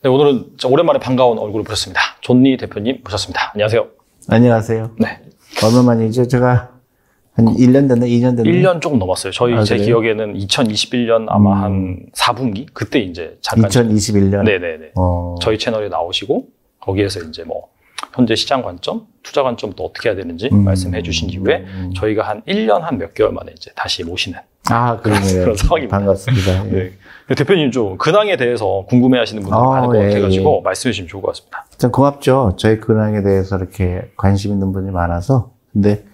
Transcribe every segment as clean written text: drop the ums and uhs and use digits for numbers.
네, 오늘은 오랜만에 반가운 얼굴을 보셨습니다. 존니 대표님 모셨습니다. 안녕하세요. 안녕하세요. 네. 얼마 만이죠? 제가 한 1년 됐나? 2년 됐나? 1년 조금 넘었어요. 제 그래요? 기억에는 2021년 아마 한 4분기? 그때 이제 잠깐. 2021년? 네네네. 저희 채널에 나오시고, 거기에서 이제 뭐, 현재 시장 관점, 투자 관점 또 어떻게 해야 되는지 말씀해 주신 이후에 저희가 한 1년 한 몇 개월 만에 이제 다시 모시는. 그러네요. 그런 상황입니다. 반갑습니다. 네. 대표님 좀 근황에 대해서 궁금해 하시는 분들이 많을 것 같아가지고 말씀해 주시면 좋을 것 같습니다. 참 고맙죠. 저희 근황에 대해서 이렇게 관심 있는 분이 많아서. 근데,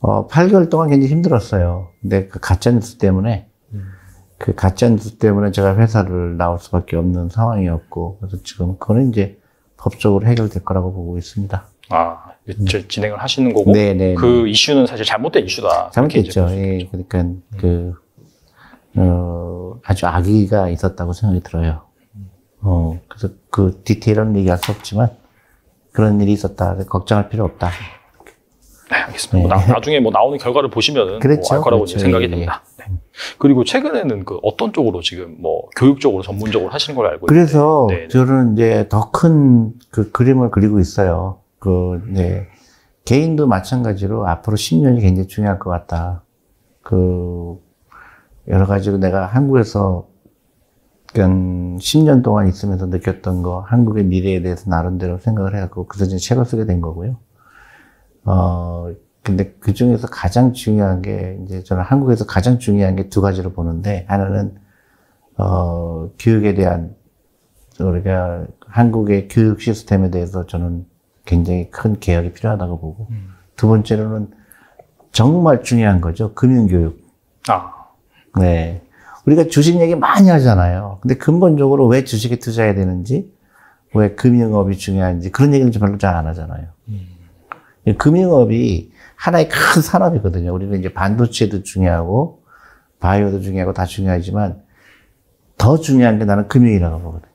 8개월 동안 굉장히 힘들었어요. 근데 그 가짜뉴스 때문에, 제가 회사를 나올 수밖에 없는 상황이었고, 그래서 지금 그거는 이제 법적으로 해결될 거라고 보고 있습니다. 진행을 하시는 거고, 네네. 그 이슈는 사실 잘못된 이슈다. 잘못됐죠. 예, 그러니까 아주 악의가 있었다고 생각이 들어요. 그래서 그 디테일은 얘기할 수 없지만 그런 일이 있었다. 걱정할 필요 없다. 네, 알겠습니다. 네. 나중에 뭐 나오는 결과를 보시면은 그렇죠. 알 거라고 그렇죠. 생각이 됩니다. 네. 그리고 최근에는 그 어떤 쪽으로 지금 뭐 교육적으로 전문적으로 하시는 걸 알고 있는데. 그래서 네네. 저는 이제 더 큰 그 그림을 그리고 있어요. 개인도 마찬가지로 앞으로 10년이 굉장히 중요할 것 같다. 여러 가지로 내가 한국에서 10년 동안 있으면서 느꼈던 거, 한국의 미래에 대해서 나름대로 생각을 해갖고, 그래서 이제 책을 쓰게 된 거고요. 근데 그 중에서 가장 중요한 게, 이제 저는 한국에서 가장 중요한 게 두 가지로 보는데, 하나는, 교육에 대한, 우리가 한국의 교육 시스템에 대해서 저는 굉장히 큰 개혁이 필요하다고 보고, 두 번째로는 정말 중요한 거죠. 금융교육. 네. 우리가 주식 얘기 많이 하잖아요. 근데 근본적으로 왜 주식에 투자해야 되는지, 왜 금융업이 중요한지, 그런 얘기는 별로 잘 안 하잖아요. 금융업이 하나의 큰 산업이거든요. 우리는 이제 반도체도 중요하고, 바이오도 중요하고 다 중요하지만, 더 중요한 게 나는 금융이라고 보거든요.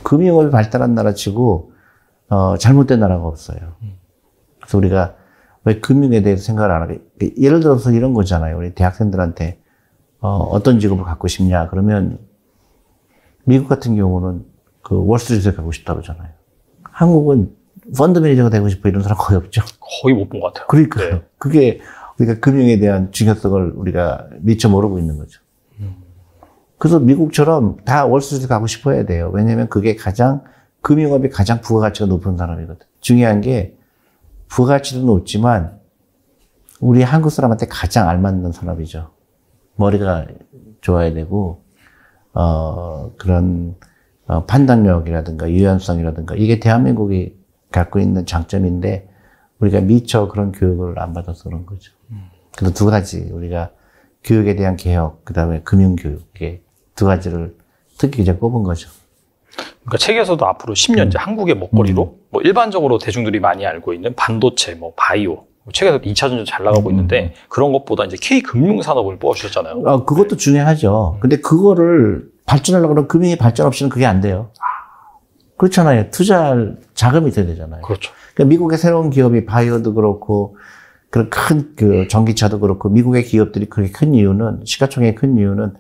금융업이 발달한 나라 치고, 잘못된 나라가 없어요. 그래서 우리가 왜 금융에 대해서 생각을 안 하게, 예를 들어서 이런 거잖아요. 우리 대학생들한테, 어떤 직업을 갖고 싶냐? 그러면, 미국 같은 경우는 월스트리트에 가고 싶다고 그러잖아요. 한국은 펀드 매니저가 되고 싶어 이런 사람 거의 없죠. 거의 못 본 것 같아요. 그러니까요. 네. 그게 우리가 금융에 대한 중요성을 우리가 미처 모르고 있는 거죠. 그래서 미국처럼 다 월스트리트 가고 싶어 해야 돼요. 왜냐면 그게 금융업이 가장 부가가치가 높은 산업이거든. 중요한 게 부가가치도 높지만 우리 한국 사람한테 가장 알맞는 산업이죠. 머리가 좋아야 되고, 판단력이라든가 유연성이라든가 이게 대한민국이 갖고 있는 장점인데 우리가 미처 그런 교육을 안 받아서 그런 거죠. 그래서 두 가지 우리가 교육에 대한 개혁, 그 다음에 금융교육, 이게 두 가지를 특히 이제 꼽은 거죠. 그러니까 책에서도 앞으로 10년 이제 한국의 먹거리로 뭐 일반적으로 대중들이 많이 알고 있는 반도체, 뭐 바이오, 책에서 2차 전지 잘 나가고 있는데 그런 것보다 이제 K금융 산업을 뽑아주셨잖아요. 그것도 중요하죠. 근데 그거를 발전하려고 그러면 금융이 발전 없이는 그게 안 돼요. 그렇잖아요. 투자할 자금이 있어야 되잖아요. 그렇죠. 그러니까 미국의 새로운 기업이 바이오도 그렇고 그런 큰 전기차도 그렇고 미국의 기업들이 그렇게 큰 이유는 시가총액이 큰 이유는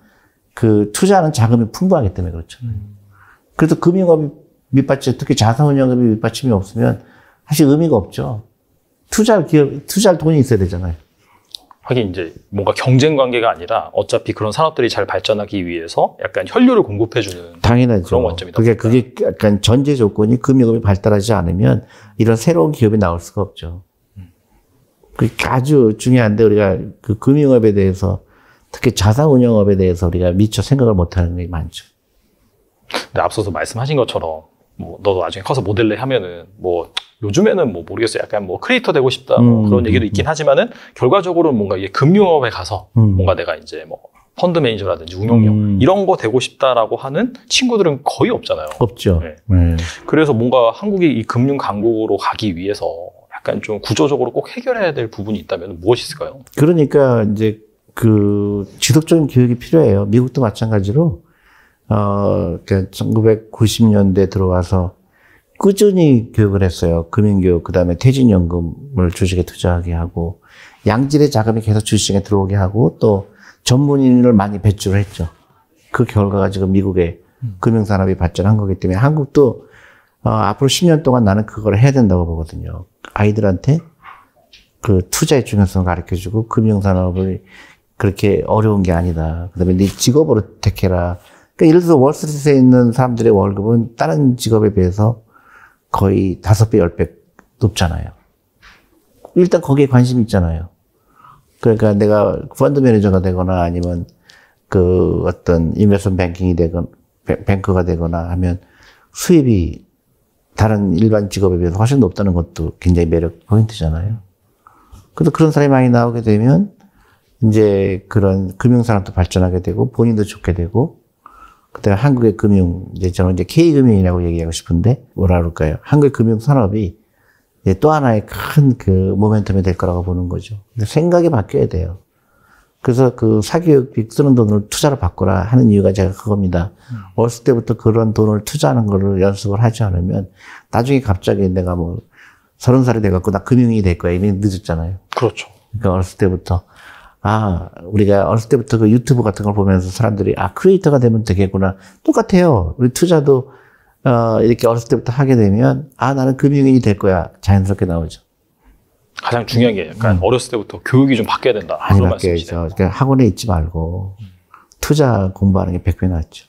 투자하는 자금이 풍부하기 때문에 그렇잖아요. 그래서 금융업이 밑받침, 특히 자산운용업이 밑받침이 없으면 사실 의미가 없죠. 투자할 돈이 있어야 되잖아요. 하긴 이제 뭔가 경쟁 관계가 아니라 어차피 그런 산업들이 잘 발전하기 위해서 약간 혈류를 공급해주는 당연하죠. 그런 관점이다. 그게 약간 전제 조건이 금융업이 발달하지 않으면 이런 새로운 기업이 나올 수가 없죠. 그게 아주 중요한데 우리가 그 금융업에 대해서 특히 자산운용업에 대해서 우리가 미처 생각을 못하는 게 많죠. 근데 앞서서 말씀하신 것처럼 뭐 너도 나중에 커서 모델링 하면은 뭐 요즘에는 뭐 모르겠어요. 약간 뭐 크리에이터 되고 싶다 뭐 그런 얘기도 있긴 하지만은 결과적으로는 뭔가 이게 금융업에 가서 뭔가 내가 이제 뭐 펀드 매니저라든지 운용력 이런 거 되고 싶다라고 하는 친구들은 거의 없잖아요. 없죠. 네. 그래서 뭔가 한국이 이 금융 강국으로 가기 위해서 약간 좀 구조적으로 꼭 해결해야 될 부분이 있다면 무엇이 있을까요? 그러니까 이제 지속적인 교육이 필요해요. 미국도 마찬가지로 1990년대 들어와서 꾸준히 교육을 했어요. 금융교육, 그 다음에 퇴직연금을 주식에 투자하게 하고, 양질의 자금이 계속 주식에 들어오게 하고, 또 전문인을 많이 배출을 했죠. 그 결과가 지금 미국의 금융산업이 발전한 거기 때문에 한국도 앞으로 10년 동안 나는 그걸 해야 된다고 보거든요. 아이들한테 그 투자의 중요성을 가르쳐주고 금융산업을 그렇게 어려운 게 아니다. 그다음에 네 직업으로 택해라. 그러니까 예를 들어서 월스트리트에 있는 사람들의 월급은 다른 직업에 비해서 거의 5배, 10배 높잖아요. 일단 거기에 관심이 있잖아요. 그러니까 내가 펀드 매니저가 되거나 아니면 그 어떤 인베스트먼트 뱅킹이 되거나 뱅크가 되거나 하면 수입이 다른 일반 직업에 비해서 훨씬 높다는 것도 굉장히 매력 포인트잖아요. 그래서 그런 사람이 많이 나오게 되면 이제 그런 금융산업도 발전하게 되고 본인도 좋게 되고 그다음에 한국의 금융, 이제 저는 이제 K금융이라고 얘기하고 싶은데 뭐라 그럴까요? 한국의 금융산업이 이제 또 하나의 큰 그 모멘텀이 될 거라고 보는 거죠. 생각이 바뀌어야 돼요. 그래서 그 사교육비 쓰는 돈을 투자로 바꾸라 하는 이유가 제가 그겁니다. 어렸을 때부터 그런 돈을 투자하는 거를 연습을 하지 않으면 나중에 갑자기 내가 뭐 30살이 돼갖고 나 금융이 될 거야. 이미 늦었잖아요. 그렇죠. 그러니까 어렸을 때부터 우리가 어렸을 때부터 그 유튜브 같은 걸 보면서 사람들이 크리에이터가 되면 되겠구나. 똑같아요. 우리 투자도 이렇게 어렸을 때부터 하게 되면 나는 금융인이 될 거야. 자연스럽게 나오죠. 가장 중요한 게 약간 어렸을 때부터 교육이 좀 바뀌어야 된다. 많이 바뀌어야죠. 그러니까 학원에 있지 말고 투자 공부하는 게 100배 낫죠.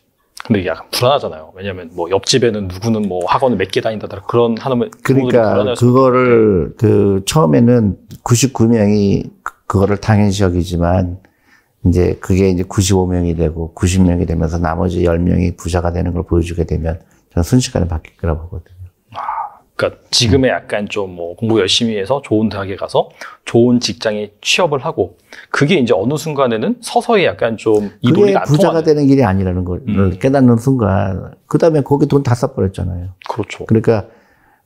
근데 이게 약간 불안하잖아요. 왜냐면 뭐 옆집에는 누구는 뭐 학원을 몇 개 다닌다더라. 그런 하는 그러니까 그거를 처음에는 99명이 그거를 당연시 여기지만 이제 그게 이제 95명이 되고 90명이 되면서 나머지 10명이 부자가 되는 걸 보여주게 되면 저는 순식간에 바뀔 거라고 보거든요. 그러니까 지금의 약간 좀 뭐 공부 열심히 해서 좋은 대학에 가서 좋은 직장에 취업을 하고 그게 이제 어느 순간에는 서서히 약간 좀 이 논리가 안 통하는. 부자가 되는 길이 아니라는 걸 깨닫는 순간 그 다음에 거기 돈 다 써버렸잖아요. 그렇죠. 그러니까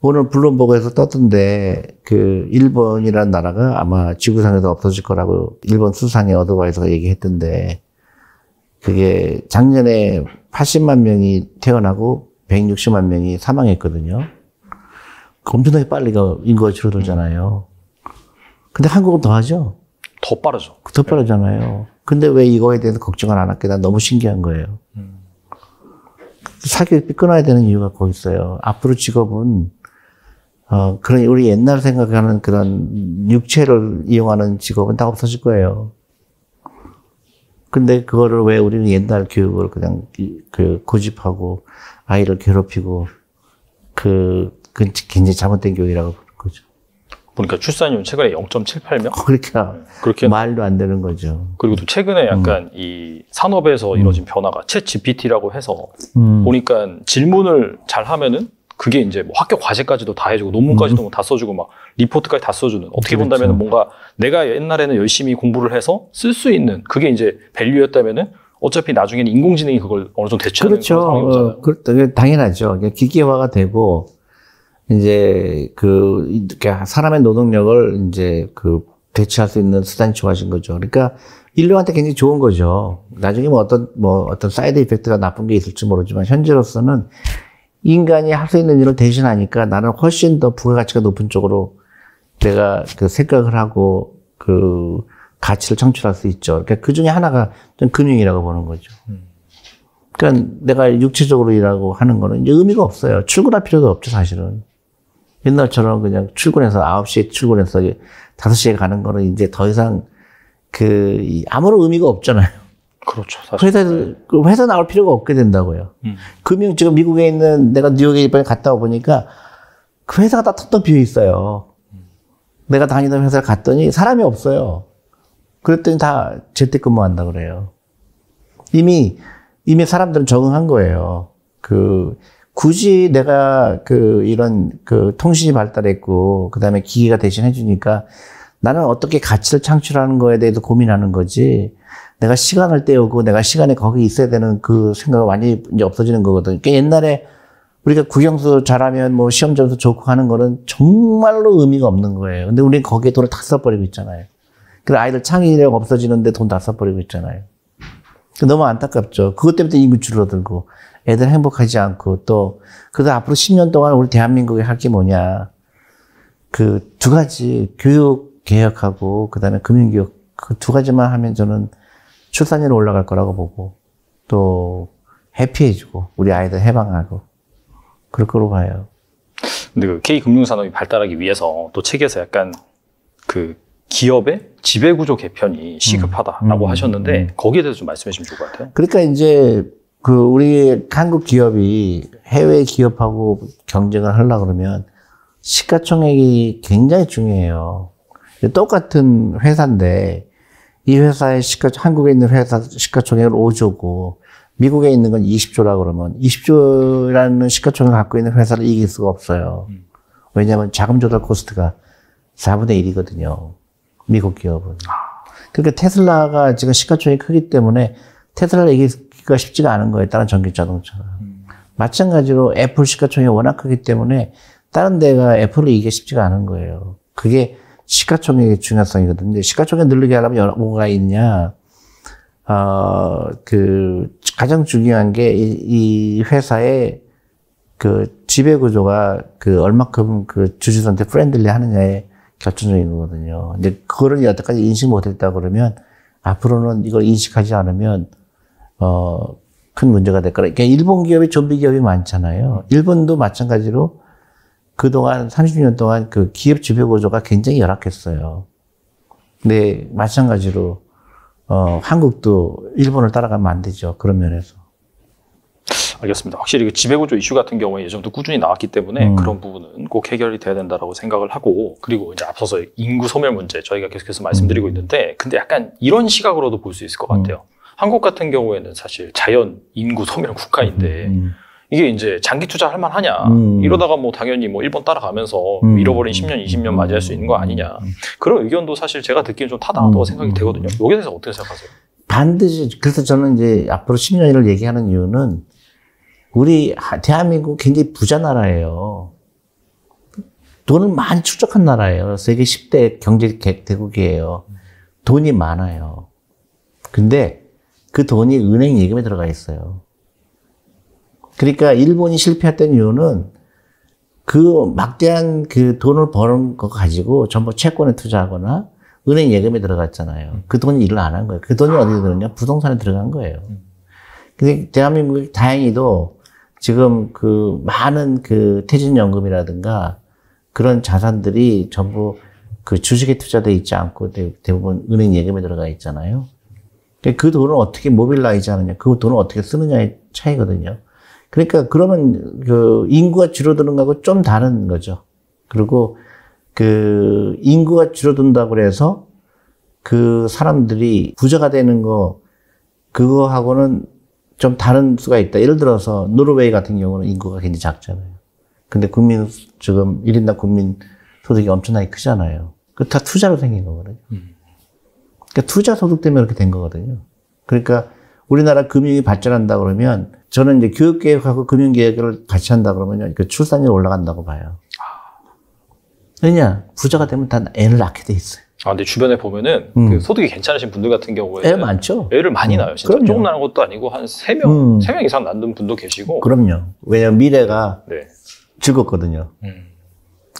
오늘 블룸버그에서 떴던데 그 일본이라는 나라가 아마 지구상에서 없어질 거라고 일본 수상의 어드바이저가 얘기했던데 그게 작년에 80만 명이 태어나고 160만 명이 사망했거든요. 엄청나게 빨리 인구가 줄어들잖아요. 근데 한국은 더 하죠? 더 빠르죠. 더 빠르잖아요. 근데 왜 이거에 대해서 걱정을 안 할게? 난 너무 신기한 거예요. 사교육비 끊어야 되는 이유가 거기 있어요. 앞으로 직업은 그런 우리 옛날 생각하는 그런 육체를 이용하는 직업은 다 없어질 거예요. 근데 그거를 왜 우리는 옛날 교육을 그냥 고집하고 아이를 괴롭히고 그건 굉장히 잘못된 교육이라고 보는 거죠. 보니까 출산율 최근에 0.78명? 그러니까 그렇게 말도 안 되는 거죠. 그리고 또 최근에 약간 이 산업에서 이루어진 변화가 챗 GPT라고 해서 보니까 질문을 잘 하면은 그게 이제 뭐 학교 과제까지도 다 해주고 논문까지도 다 써주고 막 리포트까지 다 써주는 어떻게 그렇죠. 본다면 뭔가 내가 옛날에는 열심히 공부를 해서 쓸 수 있는 그게 이제 밸류였다면은 어차피 나중에는 인공지능이 그걸 어느 정도 대체하는 그런 상황이 오잖아요. 그렇죠. 당연하죠. 기계화가 되고 이제 사람의 노동력을 이제 대체할 수 있는 수단이 좋아진 거죠. 그러니까 인류한테 굉장히 좋은 거죠. 나중에 어떤 사이드 이펙트가 나쁜 게 있을지 모르지만 현재로서는 인간이 할 수 있는 일을 대신하니까 나는 훨씬 더 부가가치가 높은 쪽으로 내가 생각을 하고 가치를 창출할 수 있죠. 그러니까 그 중에 하나가 좀 금융이라고 보는 거죠. 그러니까 내가 육체적으로 일하고 하는 거는 이제 의미가 없어요. 출근할 필요도 없죠, 사실은. 옛날처럼 그냥 출근해서 9시에 출근해서 5시에 가는 거는 이제 더 이상 아무런 의미가 없잖아요. 그렇죠. 사실. 회사 나올 필요가 없게 된다고요. 지금 미국에 있는 내가 뉴욕에 이번에 갔다 와보니까 그 회사가 다 텅텅 비어 있어요. 내가 다니던 회사를 갔더니 사람이 없어요. 그랬더니 다 재택근무한다 그래요. 이미 사람들은 적응한 거예요. 굳이 내가 이런 통신이 발달했고, 그 다음에 기계가 대신 해주니까 나는 어떻게 가치를 창출하는 거에 대해서 고민하는 거지, 내가 시간을 때우고 내가 시간에 거기 있어야 되는 그 생각이 완전히 이제 없어지는 거거든요. 그러니까 옛날에 우리가 국영수 잘하면 뭐 시험 점수 좋고 하는 거는 정말로 의미가 없는 거예요. 근데 우리는 거기에 돈을 다 써버리고 있잖아요. 그래서 아이들 창의력 없어지는데 돈 다 써버리고 있잖아요. 너무 안타깝죠. 그것 때문에 인구 줄어들고 애들 행복하지 않고 그래서 앞으로 10년 동안 우리 대한민국에 할 게 뭐냐. 두 가지 교육 개혁하고 그다음에 금융교육 그 두 가지만 하면 저는 출산율이 올라갈 거라고 보고 또 해피해지고 우리 아이들 해방하고 그럴 거로 봐요. 근데 그 K금융산업이 발달하기 위해서 또 책에서 약간 그 기업의 지배구조 개편이 시급하다라고 하셨는데 거기에 대해서 좀 말씀해 주시면 좋을 것 같아요. 그러니까 이제 그 우리 한국 기업이 해외 기업하고 경쟁을 하려고 그러면 시가총액이 굉장히 중요해요. 똑같은 회사인데 이 회사의 한국에 있는 회사 시가총액은 5조고 미국에 있는 건 20조라 그러면 20조라는 시가총액을 갖고 있는 회사를 이길 수가 없어요. 왜냐하면 자금 조달 코스트가 4분의 1이거든요. 미국 기업은. 그러니까 테슬라가 지금 시가총액이 크기 때문에 테슬라를 이기기가 쉽지가 않은 거예요. 다른 전기 자동차가. 마찬가지로 애플 시가총액이 워낙 크기 때문에 다른 데가 애플을 이기기가 쉽지가 않은 거예요. 그게 시가총액의 중요성이거든요. 시가총액 늘리게 하려면 뭐가 있냐. 가장 중요한 게 이 회사의 그 지배구조가 그 얼마큼 그 주주들한테 프렌들리 하느냐에 결정적인 거거든요. 근데 그거를 여태까지 인식 못했다 그러면 앞으로는 이걸 인식하지 않으면 큰 문제가 될 거라. 그러니까 일본 기업이 좀비 기업이 많잖아요. 일본도 마찬가지로 그동안 30년 동안 그 기업 지배구조가 굉장히 열악했어요. 근데 마찬가지로 한국도 일본을 따라가면 안 되죠. 그런 면에서. 알겠습니다. 확실히 그 지배구조 이슈 같은 경우에 예전부터 꾸준히 나왔기 때문에 그런 부분은 꼭 해결이 돼야 된다라고 생각을 하고, 그리고 이제 앞서서 인구 소멸 문제 저희가 계속해서 말씀드리고 있는데, 근데 약간 이런 시각으로도 볼 수 있을 것 같아요. 한국 같은 경우에는 사실 자연 인구 소멸 국가인데 이게 이제 장기 투자할 만하냐 이러다가 뭐 당연히 뭐 일본 따라가면서 잃어버린 10년, 20년 맞이할 수 있는 거 아니냐, 그런 의견도 사실 제가 듣기엔 좀 타당하다고 생각이 되거든요. 여기에 대해서 어떻게 생각하세요? 반드시. 그래서 저는 이제 앞으로 10년을 얘기하는 이유는 우리 대한민국 굉장히 부자 나라예요. 돈을 많이 축적한 나라예요. 세계 10대 경제 대국이에요. 돈이 많아요. 근데 그 돈이 은행 예금에 들어가 있어요. 그러니까 일본이 실패했던 이유는 그 막대한 그 돈을 버는 거 가지고 전부 채권에 투자하거나 은행 예금에 들어갔잖아요. 그 돈이 일을 안 한 거예요. 그 돈이 어디에 들었냐? 부동산에 들어간 거예요. 근데 대한민국이 다행히도 지금 그 많은 그 퇴직연금이라든가 그런 자산들이 전부 그 주식에 투자되어 있지 않고 대부분 은행 예금에 들어가 있잖아요. 그 돈을 어떻게 모빌라이즈 하느냐, 그 돈을 어떻게 쓰느냐의 차이거든요. 그러니까 그러면 그 인구가 줄어드는 거하고 좀 다른 거죠. 그리고 그 인구가 줄어든다고 해서 그 사람들이 부자가 되는 거, 그거하고는 좀 다른 수가 있다. 예를 들어서 노르웨이 같은 경우는 인구가 굉장히 작잖아요. 근데 지금 1인당 국민 소득이 엄청나게 크잖아요. 그 다 투자로 생긴 거거든요. 그러니까 투자 소득 때문에 그렇게 된 거거든요. 그러니까 우리나라 금융이 발전한다 그러면 저는 이제 교육계획하고 금융계획을 같이 한다 그러면 그 출산율이 올라간다고 봐요. 왜냐? 부자가 되면 다 애를 낳게 돼 있어요. 근데 주변에 보면은 그 소득이 괜찮으신 분들 같은 경우에 애 많죠. 애를 많이 낳아요. 진짜. 그럼요. 조금 낳는 것도 아니고 한 3명, 3명 이상 낳는 분도 계시고. 그럼요. 왜냐면 미래가 네. 즐겁거든요.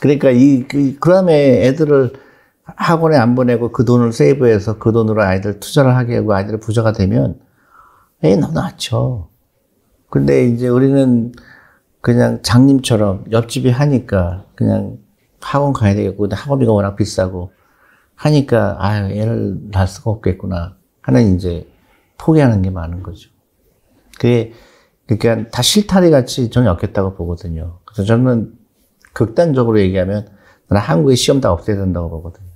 그러니까 그 다음에 애들을 학원에 안 보내고 그 돈을 세이브해서 그 돈으로 아이들 투자를 하게 하고 아이들이 부자가 되면 애 너무 낫죠. 근데 이제 우리는 그냥 장님처럼 옆집이 하니까 그냥 학원 가야 되겠고, 근데 학원비가 워낙 비싸고 하니까 애를 낳을 수가 없겠구나 하는 이제 포기하는 게 많은 거죠. 그게 그러니까 다 실타래 같이 저는 엮였다고 보거든요. 그래서 저는 극단적으로 얘기하면 나는 한국의 시험 다 없애야 된다고 보거든요.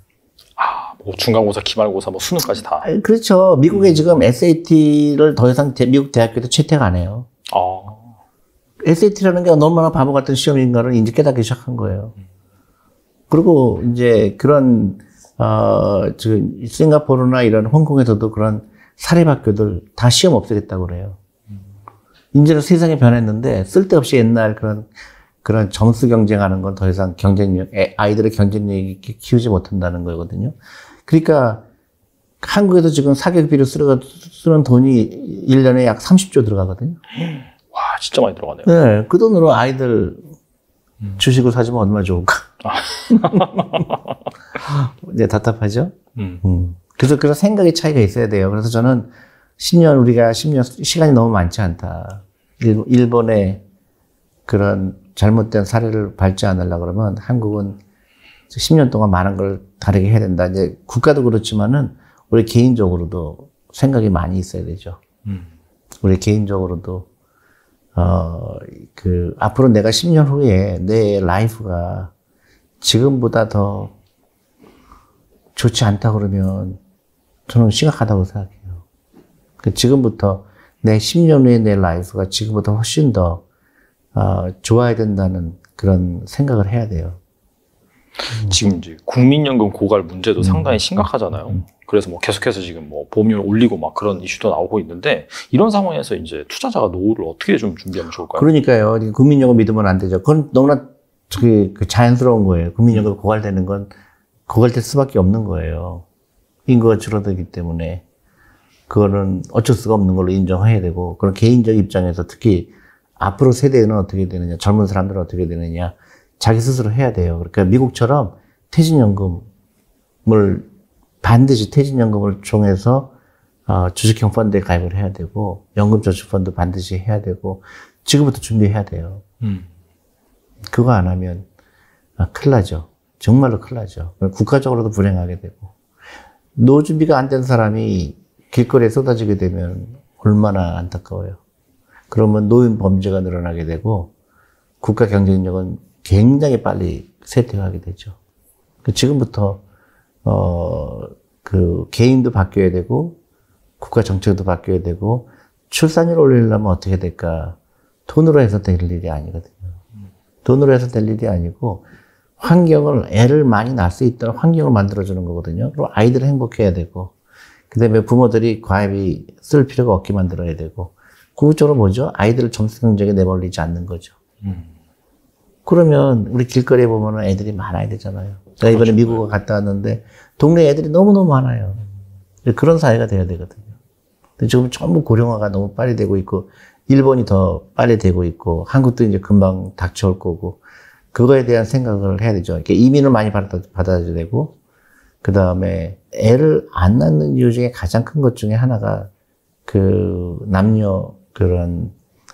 뭐 중간고사, 기말고사, 뭐 수능까지 다. 그렇죠. 미국에 지금 SAT를 더 이상 미국 대학교도 채택 안 해요. SAT라는 게 얼마나 바보 같은 시험인가를 이제 깨닫기 시작한 거예요. 그리고 이제 그런 싱가포르나 이런 홍콩에서도 그런 사립학교들 다 시험 없애겠다고 그래요. 이제는 세상이 변했는데 쓸데없이 옛날 그런 점수 경쟁하는 건 더 이상 아이들의 경쟁력 있게 키우지 못한다는 거거든요. 그러니까 한국에서 지금 사교육비로 쓰는 돈이 1년에 약 30조 들어가거든요. 와, 진짜 많이 들어가네요. 네, 그 돈으로 아이들 주식을 사주면 얼마나 좋을까. 이제 답답하죠? 그래서 생각의 차이가 있어야 돼요. 그래서 저는 10년, 우리가 10년, 시간이 너무 많지 않다. 일본의 그런 잘못된 사례를 밟지 않으려고 그러면 한국은 10년 동안 많은 걸 다르게 해야 된다. 이제 국가도 그렇지만은 우리 개인적으로도 생각이 많이 있어야 되죠. 우리 개인적으로도 앞으로 내가 10년 후에 내 라이프가 지금보다 더 좋지 않다 그러면 저는 심각하다고 생각해요. 지금부터 내 10년 후에 내 라이프가 지금보다 훨씬 더 좋아야 된다는 그런 생각을 해야 돼요. 지금 이제 국민연금 고갈 문제도 상당히 심각하잖아요. 그래서 뭐 계속해서 지금 뭐 보험료를 올리고 막 그런 이슈도 나오고 있는데 이런 상황에서 이제 투자자가 노후를 어떻게 좀 준비하면 좋을까요? 그러니까요. 국민연금 믿으면 안 되죠. 그건 너무나 자연스러운 거예요. 국민연금 고갈되는 건 고갈될 수밖에 없는 거예요. 인구가 줄어들기 때문에 그거는 어쩔 수가 없는 걸로 인정해야 되고 그런 개인적 입장에서 특히 앞으로 세대는 어떻게 되느냐, 젊은 사람들은 어떻게 되느냐 자기 스스로 해야 돼요. 그러니까 미국처럼 반드시 퇴직연금을 통해서 주식형 펀드에 가입을 해야 되고 연금저축펀드 반드시 해야 되고 지금부터 준비해야 돼요. 그거 안 하면 큰일 나죠. 정말로 큰일 나죠. 국가적으로도 불행하게 되고 노후 준비가 안 된 사람이 길거리에 쏟아지게 되면 얼마나 안타까워요. 그러면 노인 범죄가 늘어나게 되고 국가 경쟁력은 굉장히 빨리 쇠퇴하게 되죠. 지금부터 개인도 바뀌어야 되고 국가 정책도 바뀌어야 되고 출산율 올리려면 어떻게 될까? 돈으로 해서 될 일이 아니거든요. 돈으로 해서 될 일이 아니고 애를 많이 낳을 수 있도록 환경을 만들어주는 거거든요. 그리고 아이들을 행복해야 되고 그다음에 부모들이 과외비 쓸 필요가 없게 만들어야 되고 궁극적으로 뭐죠? 아이들을 점수 경쟁에 내몰리지 않는 거죠. 그러면 우리 길거리에 보면 애들이 많아야 되잖아요. 제가 이번에 미국에 갔다 왔는데 동네 애들이 너무너무 많아요. 그런 사회가 돼야 되거든요. 근데 지금 전부 고령화가 너무 빨리 되고 있고 일본이 더 빨리 되고 있고 한국도 이제 금방 닥쳐올 거고 그거에 대한 생각을 해야 되죠. 그러니까 이민을 많이 받아줘야 되고 그 다음에 애를 안 낳는 이유 중에 가장 큰 것 중에 하나가 남녀 그런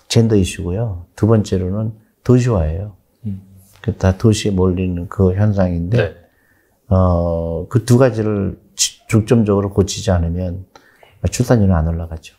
젠더 이슈고요. 두 번째로는 도시화예요. 다 도시에 몰리는 그 현상인데, 네. 그 두 가지를 중점적으로 고치지 않으면 출산율은 안 올라가죠.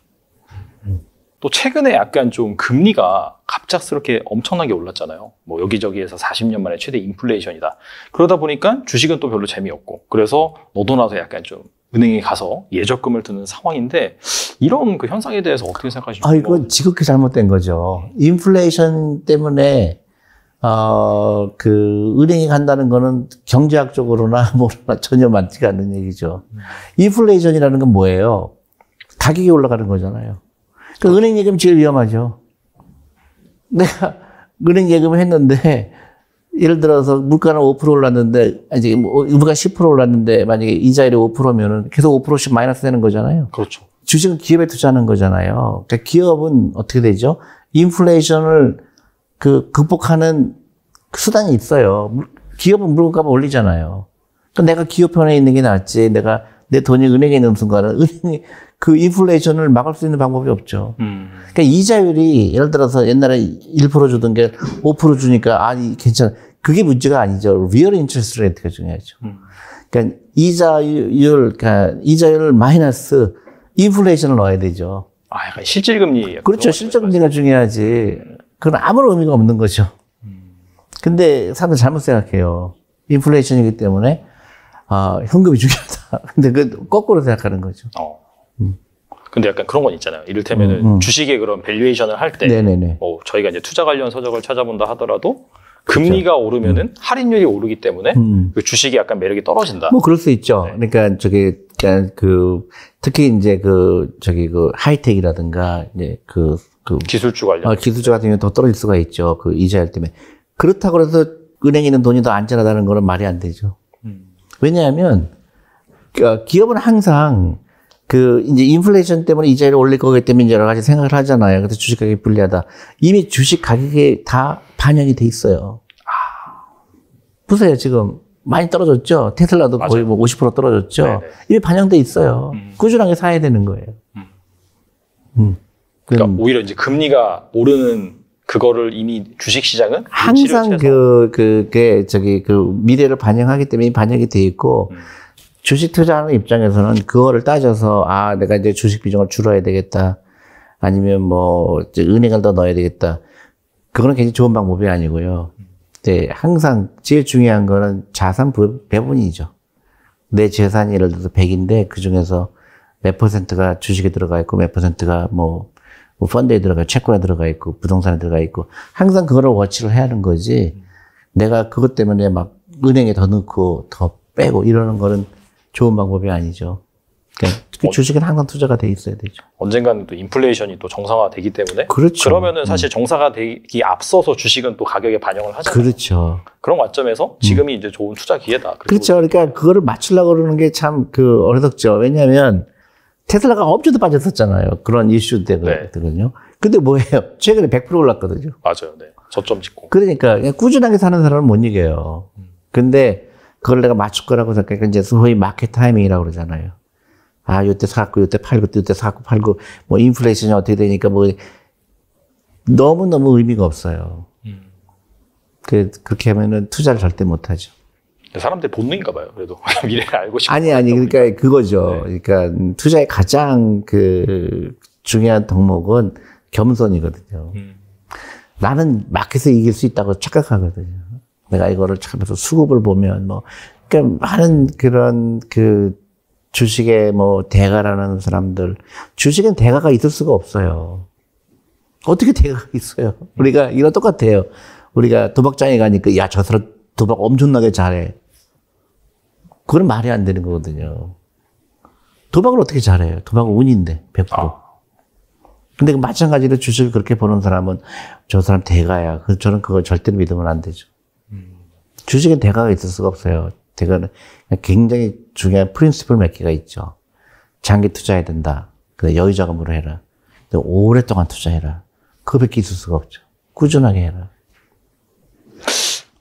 또 최근에 약간 좀 금리가 갑작스럽게 엄청나게 올랐잖아요. 뭐 여기저기에서 40년 만에 최대 인플레이션이다. 그러다 보니까 주식은 또 별로 재미없고, 그래서 너도 나도 약간 좀 은행에 가서 예적금을 드는 상황인데, 이런 그 현상에 대해서 어떻게 생각하십니까? 이거 지극히 잘못된 거죠. 인플레이션 때문에 은행에 간다는 거는 경제학적으로나 뭐나 전혀 맞지가 않는 얘기죠. 인플레이션이라는 건 뭐예요? 가격이 올라가는 거잖아요. 그 은행 예금이 제일 위험하죠. 내가 은행 예금을 했는데, 예를 들어서 물가는 5% 올랐는데, 물가 10% 올랐는데, 만약에 이자율이 5%면은 계속 5%씩 마이너스 되는 거잖아요. 그렇죠. 주식은 기업에 투자하는 거잖아요. 그러니까 기업은 어떻게 되죠? 인플레이션을 극복하는 수단이 있어요. 기업은 물건값을 올리잖아요. 그러니까 내가 기업 편에 있는 게 낫지. 내 돈이 은행에 있는 순간은 은행이 그 인플레이션을 막을 수 있는 방법이 없죠. 그러니까 이자율이 예를 들어서 옛날에 1% 주던 게 5% 주니까 괜찮아. 그게 문제가 아니죠. 리얼 인터레스트 레이트가 중요하죠. 그러니까 이자율 마이너스 인플레이션을 넣어야 되죠. 약간 실질금리. 그렇죠. 실질금리가 중요하지. 그건 아무런 의미가 없는 거죠. 근데 사람들 잘못 생각해요. 인플레이션이기 때문에 현금이 중요하다. 근데 거꾸로 생각하는 거죠. 근데 약간 그런 건 있잖아요. 이를테면은 주식의 그런 밸류에이션을 할 때, 저희가 이제 투자 관련 서적을 찾아본다 하더라도 금리가 그렇죠. 오르면은 할인율이 오르기 때문에 그 주식이 약간 매력이 떨어진다. 뭐 그럴 수 있죠. 네. 그러니까 특히 이제 하이텍이라든가 이제 기술주 관련 기술주 같은 경우는 더 떨어질 수가 있죠. 그 이자율 때문에. 그렇다고 해서 은행에 있는 돈이 더 안전하다는 거는 말이 안 되죠. 왜냐하면 기업은 항상 이제 인플레이션 때문에 이자율을 올릴 거기 때문에 이제 여러 가지 생각을 하잖아요. 그래서 주식 가격이 불리하다. 이미 주식 가격에 다 반영이 돼 있어요. 보세요, 지금 많이 떨어졌죠. 테슬라도 맞아요. 거의 뭐 50% 떨어졌죠. 네네. 이미 반영돼 있어요. 꾸준하게 사야 되는 거예요. 그러니까 오히려 이제 금리가 오르는 그거를 이미 주식시장은 항상 미래를 반영하기 때문에 반영이 돼 있고, 주식 투자하는 입장에서는 그거를 따져서, 내가 이제 주식 비중을 줄여야 되겠다. 아니면 이제 은행을 더 넣어야 되겠다. 그거는 굉장히 좋은 방법이 아니고요. 네, 항상 제일 중요한 거는 자산 배분이죠. 내 재산이 예를 들어서 100인데 그 중에서 몇 퍼센트가 주식에 들어가 있고 몇 퍼센트가 펀드에 들어가 있고 채권에 들어가 있고 부동산에 들어가 있고 항상 그거를 워치를 해야 하는 거지. 내가 그것 때문에 막 은행에 더 넣고 더 빼고 이러는 거는 좋은 방법이 아니죠. 그러니까 주식은 항상 투자가 돼 있어야 되죠. 언젠가는 또 인플레이션이 또 정상화되기 때문에 그렇죠. 그러면은 사실 정상화 되기 앞서서 주식은 또 가격에 반영을 하잖아요. 그렇죠. 그런 관점에서 지금이 이제 좋은 투자 기회다. 그렇죠. 그러니까 그거를 맞추려고 그러는 게 참 어렵죠. 왜냐하면 테슬라가 엄청 빠졌었잖아요. 그런 이슈 때거든요. 네. 근데 뭐예요? 최근에 100% 올랐거든요. 맞아요. 네. 저점 찍고. 그러니까 그냥 꾸준하게 사는 사람은 못 이겨요. 근데 그걸 내가 맞출 거라고 생각하니까 이제 소위 마켓 타이밍이라고 그러잖아요. 요때 사고, 요때 팔고, 요때 사고, 팔고, 인플레이션이 어떻게 되니까 너무너무 의미가 없어요. 그렇게 하면은 투자를 절대 못 하죠. 사람들 본능인가 봐요. 그래도 미래를 알고 싶어. 아니, 그러니까 그거죠. 네. 그러니까 투자의 가장 중요한 덕목은 겸손이거든요. 나는 마켓에 이길 수 있다고 착각하거든요. 내가 이거를 참면서 수급을 보면 그러니까 많은 그런 주식에 대가라는 사람들, 주식엔 대가가 있을 수가 없어요. 어떻게 대가가 있어요? 우리가 이런 똑같아요. 우리가 도박장에 가니까 저 사람 도박 엄청나게 잘해. 그건 말이 안 되는 거거든요. 도박을 어떻게 잘해요? 도박은 운인데 100%. 근데 마찬가지로 주식을 그렇게 보는 사람은 저 사람 대가야. 저는 그거 절대로 믿으면 안 되죠. 주식엔 대가가 있을 수가 없어요. 대가는 굉장히 중요한 프린시플 몇 개가 있죠. 장기 투자해야 된다. 근데 여유자금으로 해라. 근데 오랫동안 투자해라. 그거밖에 있을 수가 없죠. 꾸준하게 해라.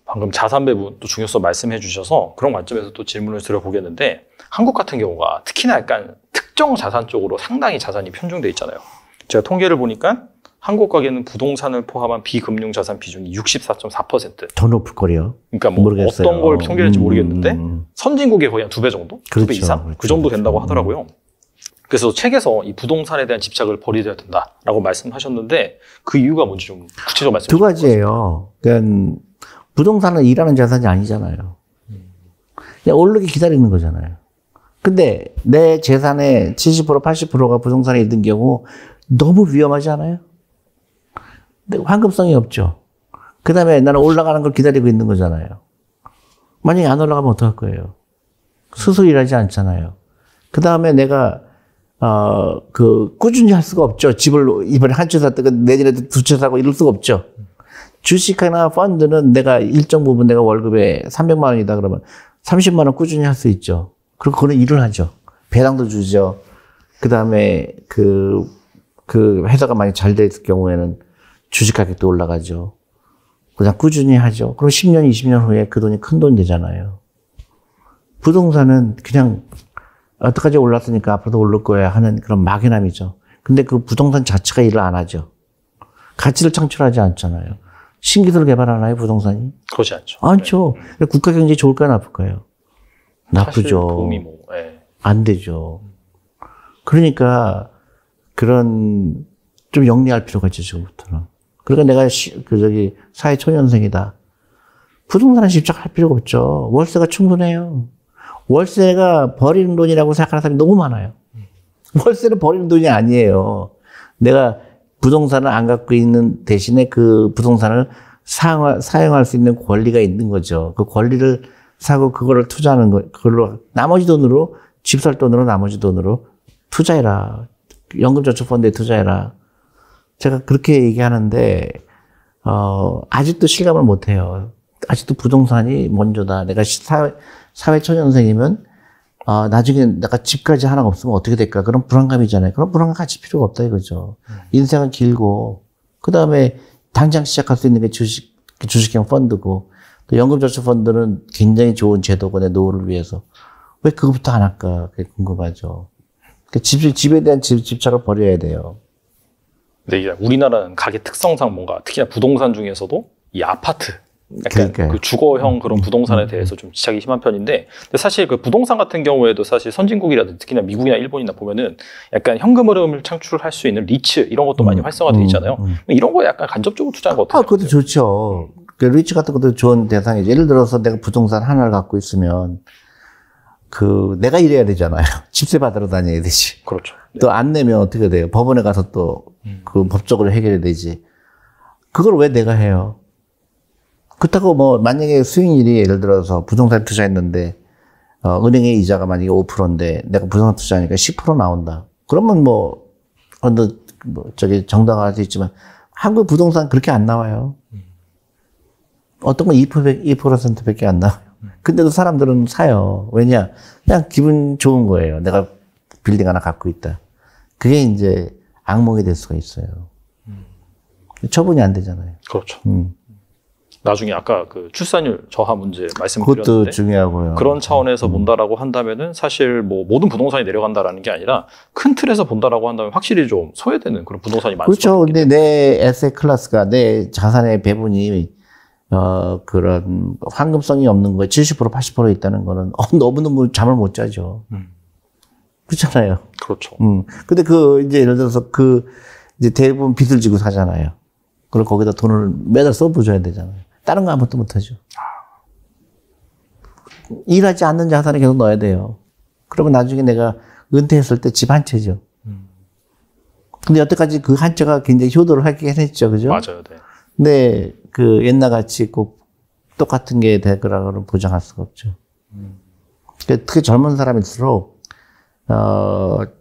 방금 자산 배분 또 중요성 말씀해 주셔서 그런 관점에서 또 질문을 드려보겠는데, 한국 같은 경우가 특히나 약간 특정 자산 쪽으로 상당히 자산이 편중돼 있잖아요. 제가 통계를 보니까 한국 가계는 부동산을 포함한 비금융 자산 비중이 64.4%. 더 높을 거요. 그러니까 모르겠어요. 어떤 걸 통계할지 모르겠는데 선진국의 거의 한 2배 정도? 그렇죠, 2배 이상? 그렇죠, 그 정도 된다고 하더라고요. 그래서 책에서 이 부동산에 대한 집착을 버려야 된다라고 말씀하셨는데 그 이유가 뭔지 좀 구체적으로 말씀해 주세요. 두 가지예요. 그러니까 부동산은 일하는 자산이 아니잖아요. 그냥 오르기 기다리는 거잖아요. 근데 내 재산의 70%, 80%가 부동산에 있는 경우 너무 위험하지 않아요? 근데 황금성이 없죠. 그 다음에 나는 올라가는 걸 기다리고 있는 거잖아요. 만약에 안 올라가면 어떡할 거예요? 스스로 일하지 않잖아요. 그 다음에 내가, 꾸준히 할 수가 없죠. 집을 이번에 한 채 샀다가 내년에도 두 채 사고 이럴 수가 없죠. 주식이나 펀드는 내가 일정 부분 내가 월급에 300만 원이다 그러면 30만 원 꾸준히 할 수 있죠. 그리고 그거는 일을 하죠. 배당도 주죠. 그 다음에 회사가 많이 잘 될 경우에는 주식 가격도 올라가죠. 그냥 꾸준히 하죠. 그럼 10년, 20년 후에 그 돈이 큰 돈 되잖아요. 부동산은 그냥 어떡하지 올랐으니까 앞으로도 오를 거야 하는 그런 막연함이죠. 근데 그 부동산 자체가 일을 안 하죠. 가치를 창출하지 않잖아요. 신기술 개발하나요, 부동산이? 그렇지 않죠. 않죠. 네. 국가 경제 좋을까요, 나쁠까요? 나쁘죠. 도움이 안 되죠. 그러니까 그런 좀 영리할 필요가 있죠, 지금부터는. 그러니까 내가 사회초년생이다. 부동산에 집착할 필요가 없죠. 월세가 충분해요. 월세가 버리는 돈이라고 생각하는 사람이 너무 많아요. 월세는 버리는 돈이 아니에요. 내가 부동산을 안 갖고 있는 대신에 그 부동산을 사용할 수 있는 권리가 있는 거죠. 그 권리를 사고 그거를 투자하는 거, 그걸로 나머지 돈으로 집 살 돈으로 나머지 돈으로 투자해라. 연금저축펀드에 투자해라. 제가 그렇게 얘기하는데 아직도 실감을 못 해요. 아직도 부동산이 먼저다. 내가 사회초년생이면 나중에 내가 집까지 하나가 없으면 어떻게 될까? 그런 불안감이잖아요. 그런 불안감 가질 필요가 없다 이거죠. 인생은 길고 그 다음에 당장 시작할 수 있는 게 주식형 펀드고 또 연금저축펀드는 굉장히 좋은 제도고 내 노후를 위해서 왜 그거부터 안 할까? 그게 궁금하죠. 집에 대한 집착을 버려야 돼요. 근데 이제 우리나라는 가게 특성상 뭔가 특히나 부동산 중에서도 이 아파트 약간 그 주거형 그런 부동산에 대해서 좀 집착이 심한 편인데, 근데 사실 그 부동산 같은 경우에도 사실 선진국이라든지 특히나 미국이나 일본이나 보면은 약간 현금 흐름을 창출할 수 있는 리츠 이런 것도 많이 활성화되어 있잖아요. 이런 거에 약간 간접적으로 투자한 거 어때요? 그것도 좋죠. 그 리츠 같은 것도 좋은 대상이죠. 예를 들어서 내가 부동산 하나를 갖고 있으면 내가 일해야 되잖아요. 집세 받으러 다녀야 되지. 그렇죠. 네. 또 안 내면 어떻게 돼요? 법원에 가서 또 법적으로 해결해야 되지. 그걸 왜 내가 해요? 그렇다고 뭐 만약에 수익률이 예를 들어서 부동산 투자했는데 은행의 이자가 만약에 5%인데 내가 부동산 투자하니까 10% 나온다. 그러면 정당화할 수 있지만 한국 부동산 그렇게 안 나와요. 어떤 건 2%밖에 안 나와요. 근데도 사람들은 사요. 왜냐? 그냥 기분 좋은 거예요. 내가 빌딩 하나 갖고 있다. 그게 이제 악몽이 될 수가 있어요. 처분이 안 되잖아요. 그렇죠. 나중에 아까 그 출산율 저하 문제 말씀을 그것도 드렸는데 중요하고요. 그런 차원에서 본다라고 한다면은 사실 뭐 모든 부동산이 내려간다라는 게 아니라 큰 틀에서 본다라고 한다면 확실히 좀 소외되는 그런 부동산이 많죠. 그렇죠. 근데 내 에셋 클래스가 내 자산의 배분이 그런 황금성이 없는 거에 70% 80% 있다는 거는 너무너무 잠을 못 자죠. 그렇잖아요. 그렇죠. 근데 이제 예를 들어서 이제 대부분 빚을 지고 사잖아요. 그리고 거기다 돈을 매달 써부줘야 되잖아요. 다른 거 아무것도 못 하죠. 일하지 않는 자산에 계속 넣어야 돼요. 그러면 나중에 내가 은퇴했을 때 집 한 채죠. 근데 여태까지 그 한 채가 굉장히 효도를 하긴 했죠. 그죠? 맞아요. 네. 근데 옛날 같이 꼭 똑같은 게 될 거라고는 보장할 수가 없죠. 특히 젊은 사람일수록,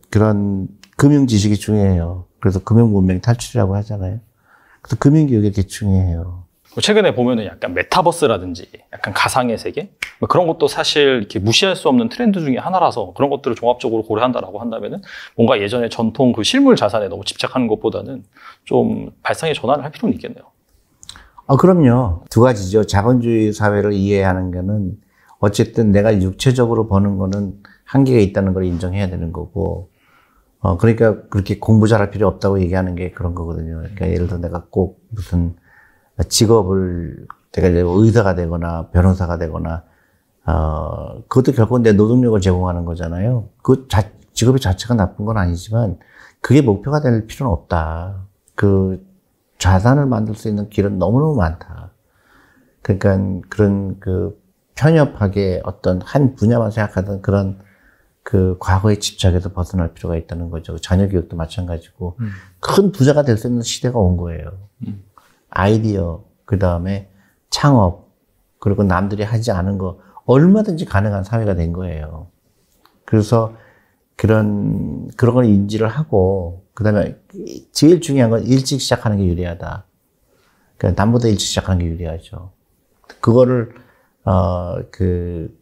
그런 금융 지식이 중요해요. 그래서 금융 문명 탈출이라고 하잖아요. 그래서 금융 교육이 되게 중요해요. 최근에 보면은 약간 메타버스라든지 약간 가상의 세계 뭐 그런 것도 사실 이렇게 무시할 수 없는 트렌드 중에 하나라서 그런 것들을 종합적으로 고려한다라고 한다면은 뭔가 예전에 전통 그 실물 자산에 너무 집착하는 것보다는 좀 발상의 전환을 할 필요는 있겠네요. 그럼요. 두 가지죠. 자본주의 사회를 이해하는 거는 어쨌든 내가 육체적으로 버는 거는 한계가 있다는 걸 인정해야 되는 거고, 그러니까 그렇게 공부 잘할 필요 없다고 얘기하는 게 그런 거거든요. 그러니까 예를 들어 내가 꼭 무슨 직업을 내가 의사가 되거나 변호사가 되거나, 그것도 결국 내 노동력을 제공하는 거잖아요. 직업의 자체가 나쁜 건 아니지만 그게 목표가 될 필요는 없다. 자산을 만들 수 있는 길은 너무너무 많다. 그러니까 그런 편협하게 어떤 한 분야만 생각하던 그런 과거의 집착에서 벗어날 필요가 있다는 거죠. 자녀 교육도 마찬가지고 큰 부자가 될 수 있는 시대가 온 거예요. 아이디어, 그 다음에 창업, 그리고 남들이 하지 않은 거 얼마든지 가능한 사회가 된 거예요. 그래서 그런 걸 인지를 하고, 그 다음에 제일 중요한 건 일찍 시작하는 게 유리하다. 그러니까 남보다 일찍 시작하는 게 유리하죠. 그거를,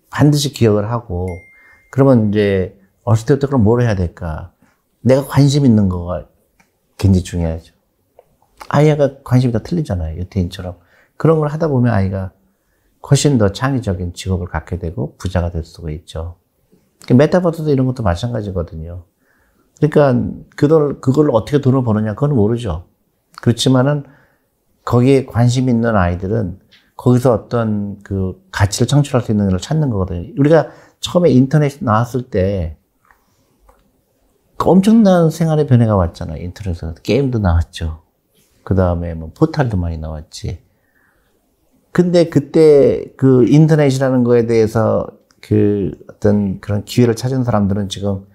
반드시 기억을 하고, 그러면 이제 어렸을 때부터 그럼 뭘 해야 될까? 내가 관심 있는 거가 굉장히 중요하죠. 아이가 관심이 다 틀리잖아요. 유태인처럼. 그런 걸 하다 보면 아이가 훨씬 더 창의적인 직업을 갖게 되고 부자가 될 수가 있죠. 메타버스도 이런 것도 마찬가지거든요. 그러니까 그걸 어떻게 돈을 버느냐 그건 모르죠. 그렇지만은 거기에 관심 있는 아이들은 거기서 어떤 가치를 창출할 수 있는 걸 찾는 거거든요. 우리가 처음에 인터넷이 나왔을 때 엄청난 생활의 변화가 왔잖아요. 인터넷에서 게임도 나왔죠. 그 다음에 뭐 포탈도 많이 나왔지. 근데 그때 인터넷이라는 거에 대해서 어떤 그런 기회를 찾은 사람들은 지금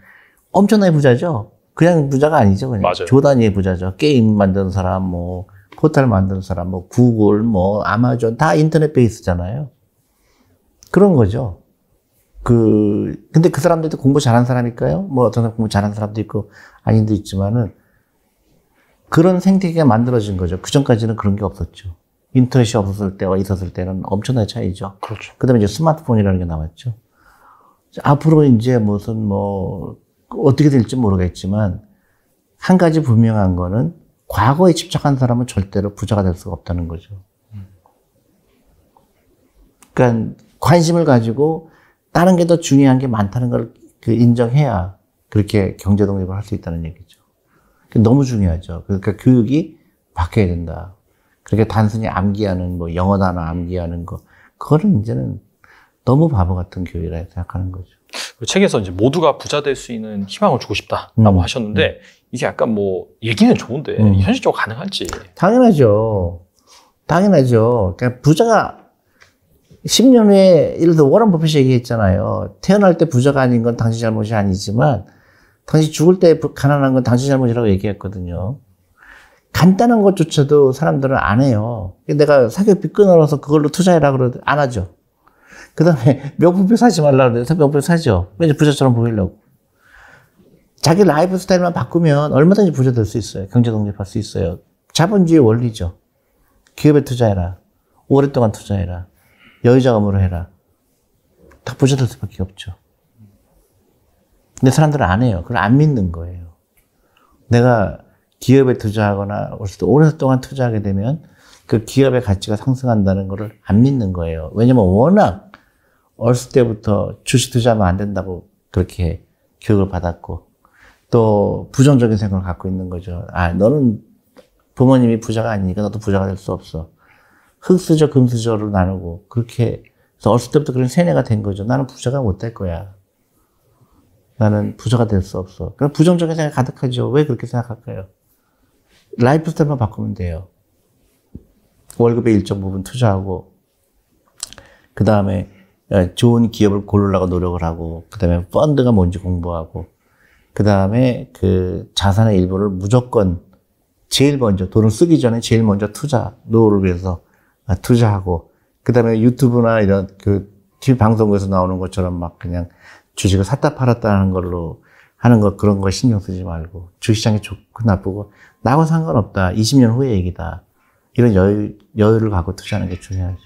엄청나게 부자죠. 그냥 부자가 아니죠. 그냥 맞아요. 조단위의 부자죠. 게임 만드는 사람, 뭐 포탈 만드는 사람, 뭐 구글, 뭐 아마존 다 인터넷 베이스잖아요. 그런 거죠. 근데 그 사람들도 공부 잘하는 사람일까요? 뭐 어떤 사람 공부 잘하는 사람도 있고 아닌도 있지만은 그런 생태계가 만들어진 거죠. 그 전까지는 그런 게 없었죠. 인터넷이 없었을 때와 있었을 때는 엄청나게 차이죠. 그렇죠. 그 다음에 이제 스마트폰이라는 게 나왔죠. 앞으로 이제 어떻게 될지 모르겠지만, 한 가지 분명한 거는 과거에 집착한 사람은 절대로 부자가 될 수가 없다는 거죠. 그러니까 관심을 가지고 다른 게 더 중요한 게 많다는 걸 인정해야 그렇게 경제 독립을 할 수 있다는 얘기죠. 너무 중요하죠. 그러니까 교육이 바뀌어야 된다. 그렇게 단순히 암기하는 뭐 영어 단어 암기하는 거 그거는 이제는 너무 바보 같은 교육이라 생각하는 거죠. 그 책에서 이제 모두가 부자 될 수 있는 희망을 주고 싶다라고 하셨는데 이게 약간 뭐 얘기는 좋은데 현실적으로 가능할지. 당연하죠. 당연하죠. 그러니까 부자가 10년 후에 예를 들어 워런 버핏이 얘기했잖아요. 태어날 때 부자가 아닌 건 당신 잘못이 아니지만 당신 죽을 때 가난한 건 당신 잘못이라고 얘기했거든요. 간단한 것조차도 사람들은 안 해요. 내가 사교육비 끊어서 그걸로 투자해라 그러도 안 하죠. 그 다음에 명품표 사지 말라 그래서 명품표 사죠. 왜냐면 부자처럼 보이려고. 자기 라이프 스타일만 바꾸면 얼마든지 부자 될 수 있어요. 경제 독립할 수 있어요. 자본주의 원리죠. 기업에 투자해라. 오랫동안 투자해라. 여유자금으로 해라. 다 부자 될 수밖에 없죠. 근데 사람들은 안 해요. 그걸 안 믿는 거예요. 내가 기업에 투자하거나 오랫동안 투자하게 되면 그 기업의 가치가 상승한다는 것을 안 믿는 거예요. 왜냐면 워낙 어렸을 때부터 주식 투자하면 안 된다고 그렇게 교육을 받았고 또 부정적인 생각을 갖고 있는 거죠. 아, 너는 부모님이 부자가 아니니까 너도 부자가 될 수 없어. 흙수저, 금수저로 나누고 그렇게 해서 어렸을 때부터 그런 세뇌가 된 거죠. 나는 부자가 못 될 거야. 나는 부자가 될 수 없어. 그럼 부정적인 생각이 가득하죠. 왜 그렇게 생각할까요? 라이프 스타일만 바꾸면 돼요. 월급의 일정 부분 투자하고 그 다음에 좋은 기업을 고르려고 노력을 하고 그 다음에 펀드가 뭔지 공부하고 그 다음에 그 자산의 일부를 무조건 제일 먼저 돈을 쓰기 전에 제일 먼저 투자 노후를 위해서 투자하고 그 다음에 유튜브나 이런 그 TV 방송국에서 나오는 것처럼 막 그냥 주식을 샀다 팔았다 하는 걸로 하는 거 그런 거 신경 쓰지 말고 주식시장이 좋고 나쁘고 나하고 상관없다. 20년 후의 얘기다. 이런 여유를 갖고 투자하는 게 중요하죠.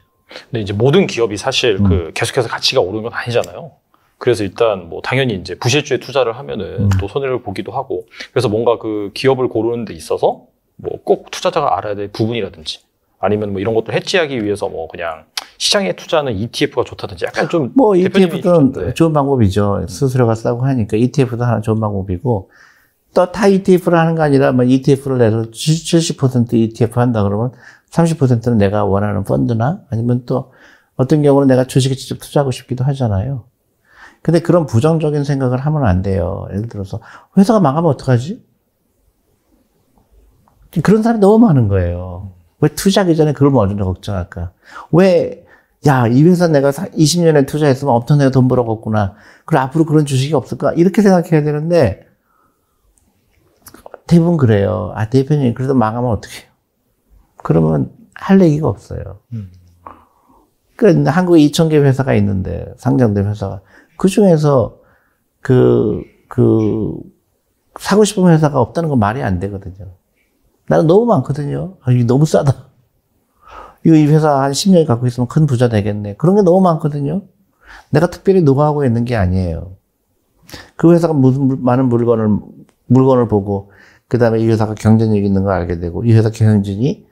근데 이제 모든 기업이 사실 그 계속해서 가치가 오르는 건 아니잖아요. 그래서 일단 뭐 당연히 이제 부실주에 투자를 하면은 또 손해를 보기도 하고 그래서 뭔가 그 기업을 고르는 데 있어서 뭐 꼭 투자자가 알아야 될 부분이라든지 아니면 뭐 이런 것들 해지하기 위해서 뭐 그냥 시장에 투자하는 ETF가 좋다든지 약간 좀 뭐 ETF도 좋은 방법이죠. 수수료가 싸고 하니까 ETF도 하나 좋은 방법이고 또 다 ETF를 하는 거 아니라 뭐 ETF를 내서 70% ETF 한다 그러면 30%는 내가 원하는 펀드나 아니면 또 어떤 경우는 내가 주식에 직접 투자하고 싶기도 하잖아요. 근데 그런 부정적인 생각을 하면 안 돼요. 예를 들어서 회사가 망하면 어떡하지? 그런 사람이 너무 많은 거예요. 왜 투자하기 전에 그걸 먼저 걱정할까? 왜, 야, 이 회사 내가 20년에 투자했으면 엄청 내가 돈 벌어갔구나. 그럼 앞으로 그런 주식이 없을까? 이렇게 생각해야 되는데, 대부분 그래요. 아, 대표님, 그래도 망하면 어떡해요? 그러면 할 얘기가 없어요. 그, 한국에 2,000개 회사가 있는데, 상장된 회사가. 그 중에서, 사고 싶은 회사가 없다는 건 말이 안 되거든요. 나는 너무 많거든요. 아, 이게 너무 싸다. 이거 이 회사 한 10년 갖고 있으면 큰 부자 되겠네. 그런 게 너무 많거든요. 내가 특별히 노가하고 있는 게 아니에요. 그 회사가 무슨 많은 물건을 보고, 그 다음에 이 회사가 경쟁력 있는 걸 알게 되고, 이 회사 경영진이,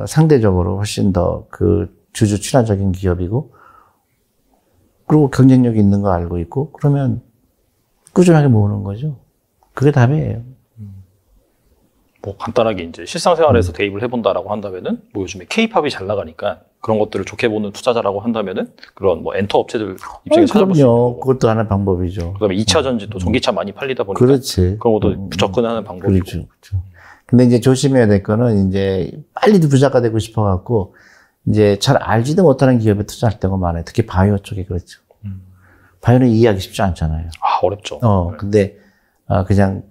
상대적으로 훨씬 더 주주 친화적인 기업이고, 그리고 경쟁력이 있는 거 알고 있고, 그러면 꾸준하게 모으는 거죠. 그게 답이에요. 뭐 간단하게 이제 실생활에서 대입을 해본다라고 한다면은 뭐 요즘에 K-팝이 잘 나가니까 그런 것들을 좋게 보는 투자자라고 한다면은 그런 뭐 엔터 업체들 입장에 찾아볼 수 있는 거고. 그것도 하나의 방법이죠. 그다음에 2차 전지 또 전기차 많이 팔리다 보니까 그렇지. 그런 것도 접근하는 방법이고. 그렇죠. 근데 이제 조심해야 될 거는 이제 빨리 부자가 되고 싶어 갖고 이제 잘 알지도 못하는 기업에 투자할 때가 많아요. 특히 바이오 쪽에 그렇죠. 바이오는 이해하기 쉽지 않잖아요. 아, 어렵죠. 근데 그냥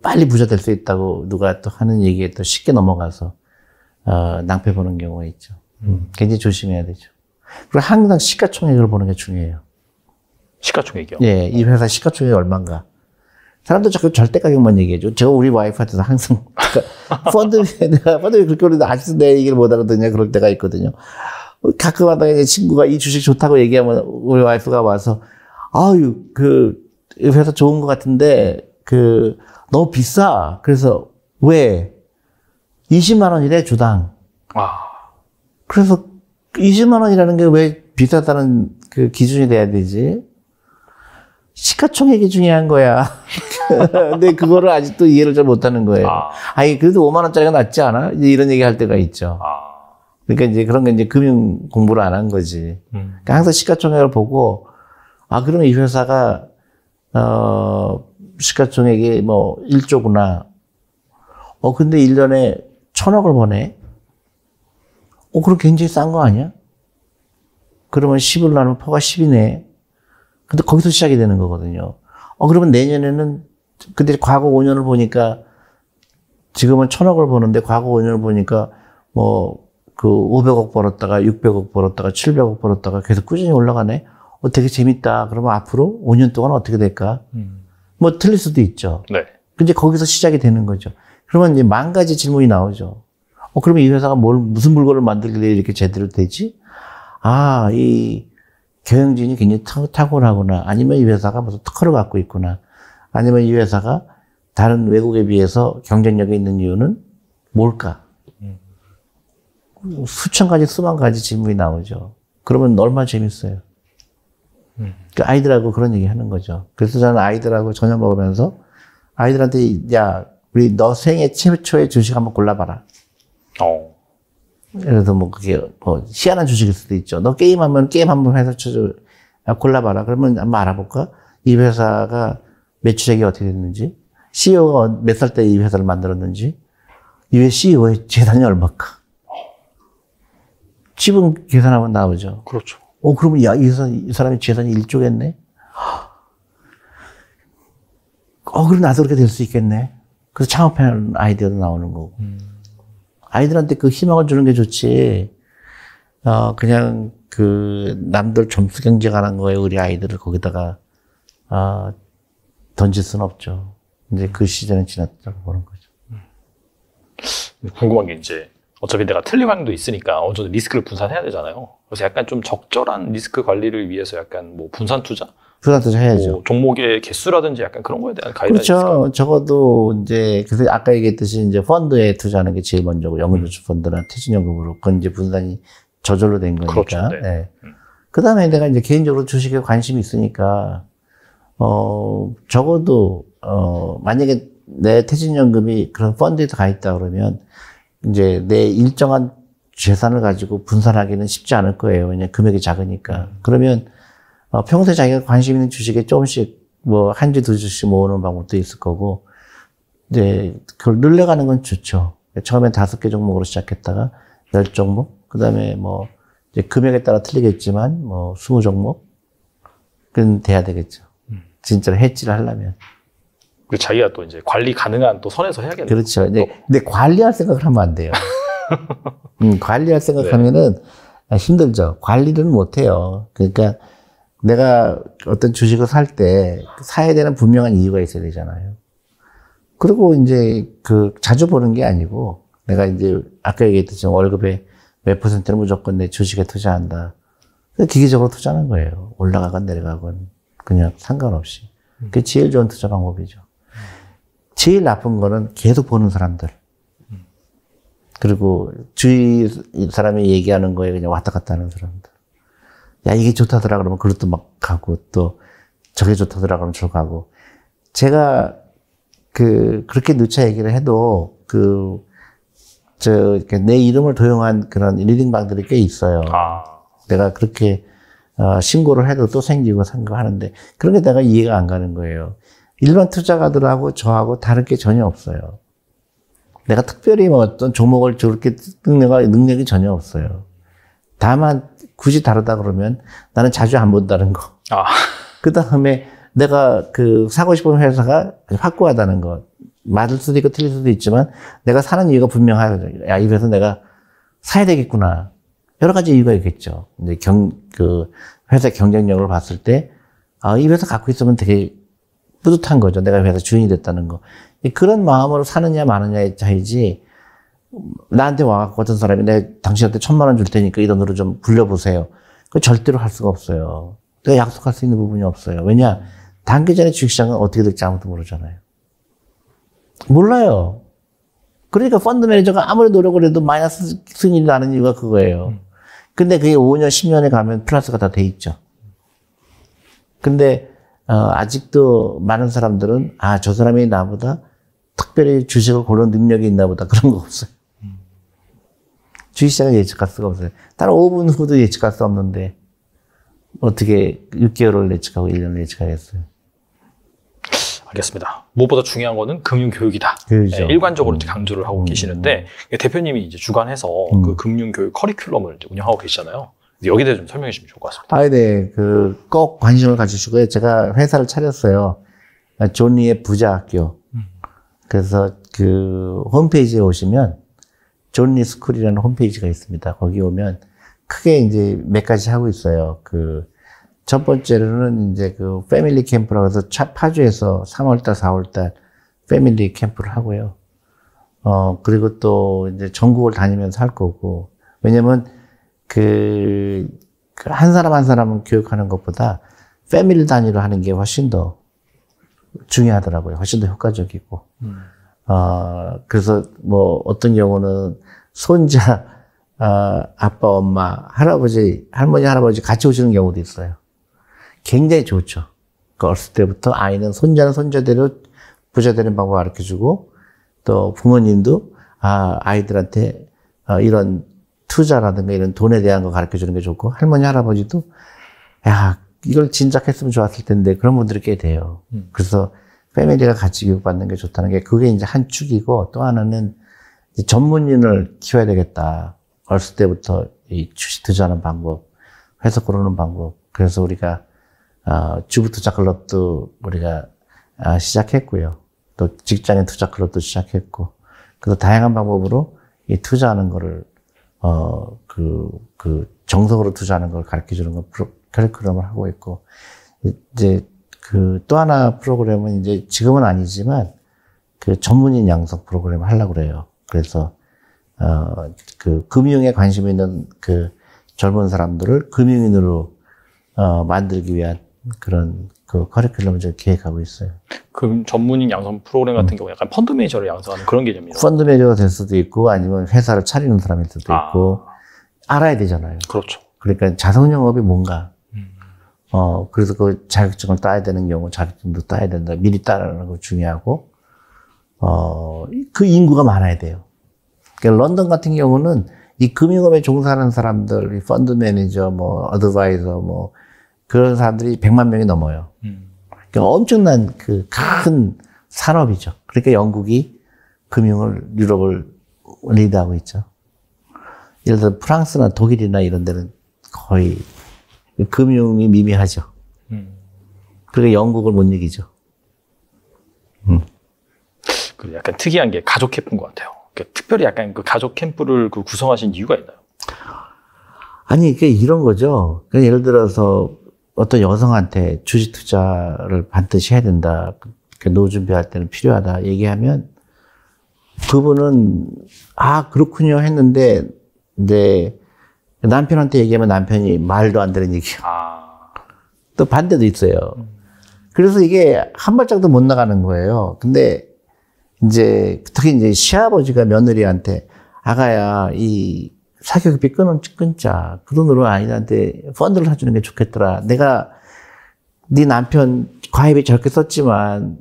빨리 부자 될 수 있다고 누가 또 하는 얘기에 또 쉽게 넘어가서, 낭패 보는 경우가 있죠. 굉장히 조심해야 되죠. 그리고 항상 시가총액을 보는 게 중요해요. 시가총액이요? 예, 이 회사 시가총액이 얼마인가. 사람들 자꾸 절대 가격만 얘기해줘. 제가 우리 와이프한테도 항상, 펀드 그렇게 그러는데 아직도 내 얘기를 못 알아듣냐 그럴 때가 있거든요. 가끔 하다가 이제 친구가 이 주식 좋다고 얘기하면 우리 와이프가 와서, 아유, 이 회사 좋은 것 같은데, 너무 비싸. 그래서, 왜? 20만 원이래, 주당. 그래서, 20만 원이라는 게 왜 비싸다는 기준이 돼야 되지? 시가총액이 중요한 거야. 근데 그거를 아직도 이해를 잘 못하는 거예요. 아니, 그래도 5만 원짜리가 낫지 않아? 이제 이런 얘기 할 때가 있죠. 그러니까 이제 그런 게 이제 금융 공부를 안 한 거지. 그러니까 항상 시가총액을 보고, 그러면 이 회사가, 시가총액이 뭐 1조구나. 근데 1년에 1,000억을 버네? 그럼 굉장히 싼 거 아니야? 그러면 10을 나누면 퍼가 10이네. 근데 거기서 시작이 되는 거거든요. 그러면 내년에는, 근데 과거 5년을 보니까, 지금은 1,000억을 버는데 과거 5년을 보니까, 500억 벌었다가 600억 벌었다가 700억 벌었다가 계속 꾸준히 올라가네? 되게 재밌다. 그러면 앞으로 5년 동안 어떻게 될까? 틀릴 수도 있죠. 네. 근데 거기서 시작이 되는 거죠. 그러면 이제 10,000가지 질문이 나오죠. 그러면 이 회사가 무슨 물건을 만들길래 이렇게 제대로 되지? 이 경영진이 굉장히 탁월하구나. 아니면 이 회사가 무슨 특허를 갖고 있구나. 아니면 이 회사가 다른 외국에 비해서 경쟁력이 있는 이유는 뭘까? 수천 가지, 수만 가지 질문이 나오죠. 그러면 얼마나 재밌어요. 그 아이들하고 그런 얘기 하는 거죠. 그래서 저는 아이들하고 저녁 먹으면서 아이들한테, 야, 우리 너 생애 최초의 주식 한번 골라봐라. 예를 들어 그게 희한한 주식일 수도 있죠. 너 게임하면 게임 한번 해서 골라봐라. 그러면 한번 알아볼까? 이 회사가 매출액이 어떻게 됐는지, CEO가 몇 살 때 이 회사를 만들었는지, 이 회사 CEO의 재산이 얼마까? 지분 계산하면 나오죠. 그렇죠. 그러면 이 사람이 재산이 1조겠네? 그럼 나도 그렇게 될 수 있겠네. 그래서 창업하는 아이디어도 나오는 거고. 아이들한테 그 희망을 주는 게 좋지. 그냥 남들 점수 경쟁하는 거에 우리 아이들을 거기다가, 던질 수는 없죠. 이제 그 시절은 지났다고 보는 거죠. 궁금한 게 이제, 어차피 내가 틀릴 확률도 있으니까 어느 정도 리스크를 분산해야 되잖아요. 그래서 약간 좀 적절한 리스크 관리를 위해서 약간 분산 투자? 분산 투자 해야죠. 종목의 개수라든지 약간 그런 거에 대한 가이드라인이 그렇죠. 있을까요? 적어도 이제, 그래서 아까 얘기했듯이 이제 펀드에 투자하는 게 제일 먼저고, 연금저축 펀드나 퇴직연금으로, 그건 이제 분산이 저절로 된 거니까. 그렇죠. 네. 네. 그 다음에 내가 이제 개인적으로 주식에 관심이 있으니까, 적어도, 만약에 내 퇴직연금이 그런 펀드에 가 있다 그러면, 이제 내 일정한 재산을 가지고 분산하기는 쉽지 않을 거예요. 왜냐면 금액이 작으니까. 그러면 평소에 자기가 관심 있는 주식에 조금씩 한 주, 두 주씩 모으는 방법도 있을 거고, 이제 그걸 늘려가는 건 좋죠. 처음엔 5개 종목으로 시작했다가 10종목, 그 다음에 이제 금액에 따라 틀리겠지만 20종목, 그건 돼야 되겠죠. 진짜로 해지를 하려면. 그 자기가 또 이제 관리 가능한 또 선에서 해야겠네요. 그렇죠. 근데 관리할 생각을 하면 안 돼요. 관리할 생각하면은 힘들죠. 관리는 못 해요. 그러니까 내가 어떤 주식을 살 때 사야 되는 분명한 이유가 있어야 되잖아요. 그리고 이제 자주 보는 게 아니고 내가 이제 아까 얘기했듯이 월급의 몇 %는 무조건 내 주식에 투자한다. 기계적으로 투자하는 거예요. 올라가건 내려가건 그냥 상관없이. 그게 제일 좋은 투자 방법이죠. 제일 나쁜 거는 계속 보는 사람들. 그리고 주위 사람이 얘기하는 거에 그냥 왔다 갔다 하는 사람들. 야, 이게 좋다더라 그러면 그것도 막 가고, 또 저게 좋다더라 그러면 저 가고. 제가 그렇게 누차 얘기를 해도 이렇게 내 이름을 도용한 그런 리딩방들이 꽤 있어요. 내가 그렇게 신고를 해도 또 생기고 하는데 그런 게 내가 이해가 안 가는 거예요. 일반 투자가들하고 저하고 다를 게 전혀 없어요. 내가 특별히 어떤 종목을 저렇게 능력이 전혀 없어요. 다만 굳이 다르다 그러면 나는 자주 안 본다는 거. 그 다음에 내가 사고 싶은 회사가 확고하다는 거. 맞을 수도 있고 틀릴 수도 있지만 내가 사는 이유가 분명하거든요. 야, 이 회사 내가 사야 되겠구나. 여러 가지 이유가 있겠죠. 근데 회사 경쟁력을 봤을 때, 이 회사 갖고 있으면 되게 뿌듯한 거죠. 내가 회사 주인이 됐다는 거. 그런 마음으로 사느냐 마느냐의 차이지, 나한테 와갖고 어떤 사람이 내가 당신한테 1,000만 원 줄 테니까 이 돈으로 좀 굴려보세요. 그거 절대로 할 수가 없어요. 내가 약속할 수 있는 부분이 없어요. 왜냐? 단기 전에 주식시장은 어떻게 될지 아무도 모르잖아요. 몰라요. 그러니까 펀드 매니저가 아무리 노력을 해도 마이너스 수익이 나는 이유가 그거예요. 근데 그게 5년, 10년에 가면 플러스가 다 돼 있죠. 근데 아직도 많은 사람들은, 저 사람이 나보다 특별히 주식을 고르는 능력이 있나 보다. 그런 거 없어요. 주식시장을 예측할 수가 없어요. 다른 5분 후도 예측할 수 없는데, 어떻게 6개월을 예측하고 1년을 예측하겠어요. 알겠습니다. 무엇보다 중요한 거는 금융교육이다. 그렇죠. 일관적으로 강조를 하고 계시는데, 대표님이 이제 주관해서 그 금융교육 커리큘럼을 이제 운영하고 계시잖아요. 여기에 대해 좀 설명해 주시면 좋을 것 같습니다. 네. 꼭 관심을 가지시고요. 제가 회사를 차렸어요. 존리의 부자학교. 그래서 홈페이지에 오시면 존리 스쿨이라는 홈페이지가 있습니다. 거기 오면 크게 이제 몇 가지 하고 있어요. 첫 번째로는 이제 패밀리 캠프라고 해서 파주에서 3월달, 4월달 패밀리 캠프를 하고요. 그리고 또 이제 전국을 다니면서 할 거고. 왜냐면 한 사람 한 사람은 교육하는 것보다 패밀리 단위로 하는 게 훨씬 더 중요하더라고요. 훨씬 더 효과적이고. 그래서 어떤 경우는 손자, 아빠, 엄마, 할아버지, 할머니, 할아버지 같이 오시는 경우도 있어요. 굉장히 좋죠. 어렸을 때부터 아이는 손자는 손자대로 부자 되는 방법 가르쳐주고, 또 부모님도, 아이들한테, 이런 투자라든가 이런 돈에 대한 거 가르쳐주는 게 좋고, 할머니, 할아버지도, 이걸 진작했으면 좋았을 텐데, 그런 분들이 꽤 돼요. 그래서, 패밀리가 같이 교육받는 게 좋다는 게, 그게 이제 한 축이고, 또 하나는, 전문인을 키워야 되겠다. 어렸을 때부터 이 주식 투자하는 방법, 회사 고르는 방법. 그래서 우리가, 주부 투자 클럽도 우리가, 시작했고요. 또 직장인 투자 클럽도 시작했고, 그래서 다양한 방법으로 이 투자하는 거를, 정석으로 투자하는 걸 가르쳐 주는 거, 커리큘럼을 하고 있고, 이제, 또 하나 프로그램은 이제 지금은 아니지만, 전문인 양성 프로그램을 하려고 그래요. 그래서, 금융에 관심 있는 젊은 사람들을 금융인으로, 만들기 위한 그런 커리큘럼을 제가 계획하고 있어요. 전문인 양성 프로그램 같은 경우 약간 펀드 매니저를 양성하는 그런 개념이에요. 펀드 매니저가 될 수도 있고, 아니면 회사를 차리는 사람일 수도 있고, 알아야 되잖아요. 그렇죠. 그러니까 자선 영업이 뭔가, 그래서 자격증을 따야 되는 경우 자격증도 따야 된다. 미리 따라는 거 중요하고, 인구가 많아야 돼요. 그러니까 런던 같은 경우는 이 금융업에 종사하는 사람들, 이 펀드 매니저, 어드바이저, 그런 사람들이 100만 명이 넘어요. 그러니까 엄청난 큰 산업이죠. 그러니까 영국이 유럽을 리드하고 있죠. 예를 들어 프랑스나 독일이나 이런 데는 거의 금융이 미미하죠. 그러니까 영국을 못 이기죠. 약간 특이한 게 가족 캠프인 것 같아요. 특별히 약간 가족 캠프를 구성하신 이유가 있나요? 아니, 이런 거죠. 예를 들어서 어떤 여성한테 주식 투자를 반드시 해야 된다. 노후 준비할 때는 필요하다. 얘기하면 그분은 그렇군요 했는데 이제 남편한테 얘기하면 남편이 말도 안 되는 얘기야. 또 반대도 있어요. 그래서 이게 한 발짝도 못 나가는 거예요. 근데 특히 이제 시아버지가 며느리한테 아가야 이 사교육비 끊자. 그 돈으로 아이한테 펀드를 사주는 게 좋겠더라. 내가 네 남편 과외비 저렇게 썼지만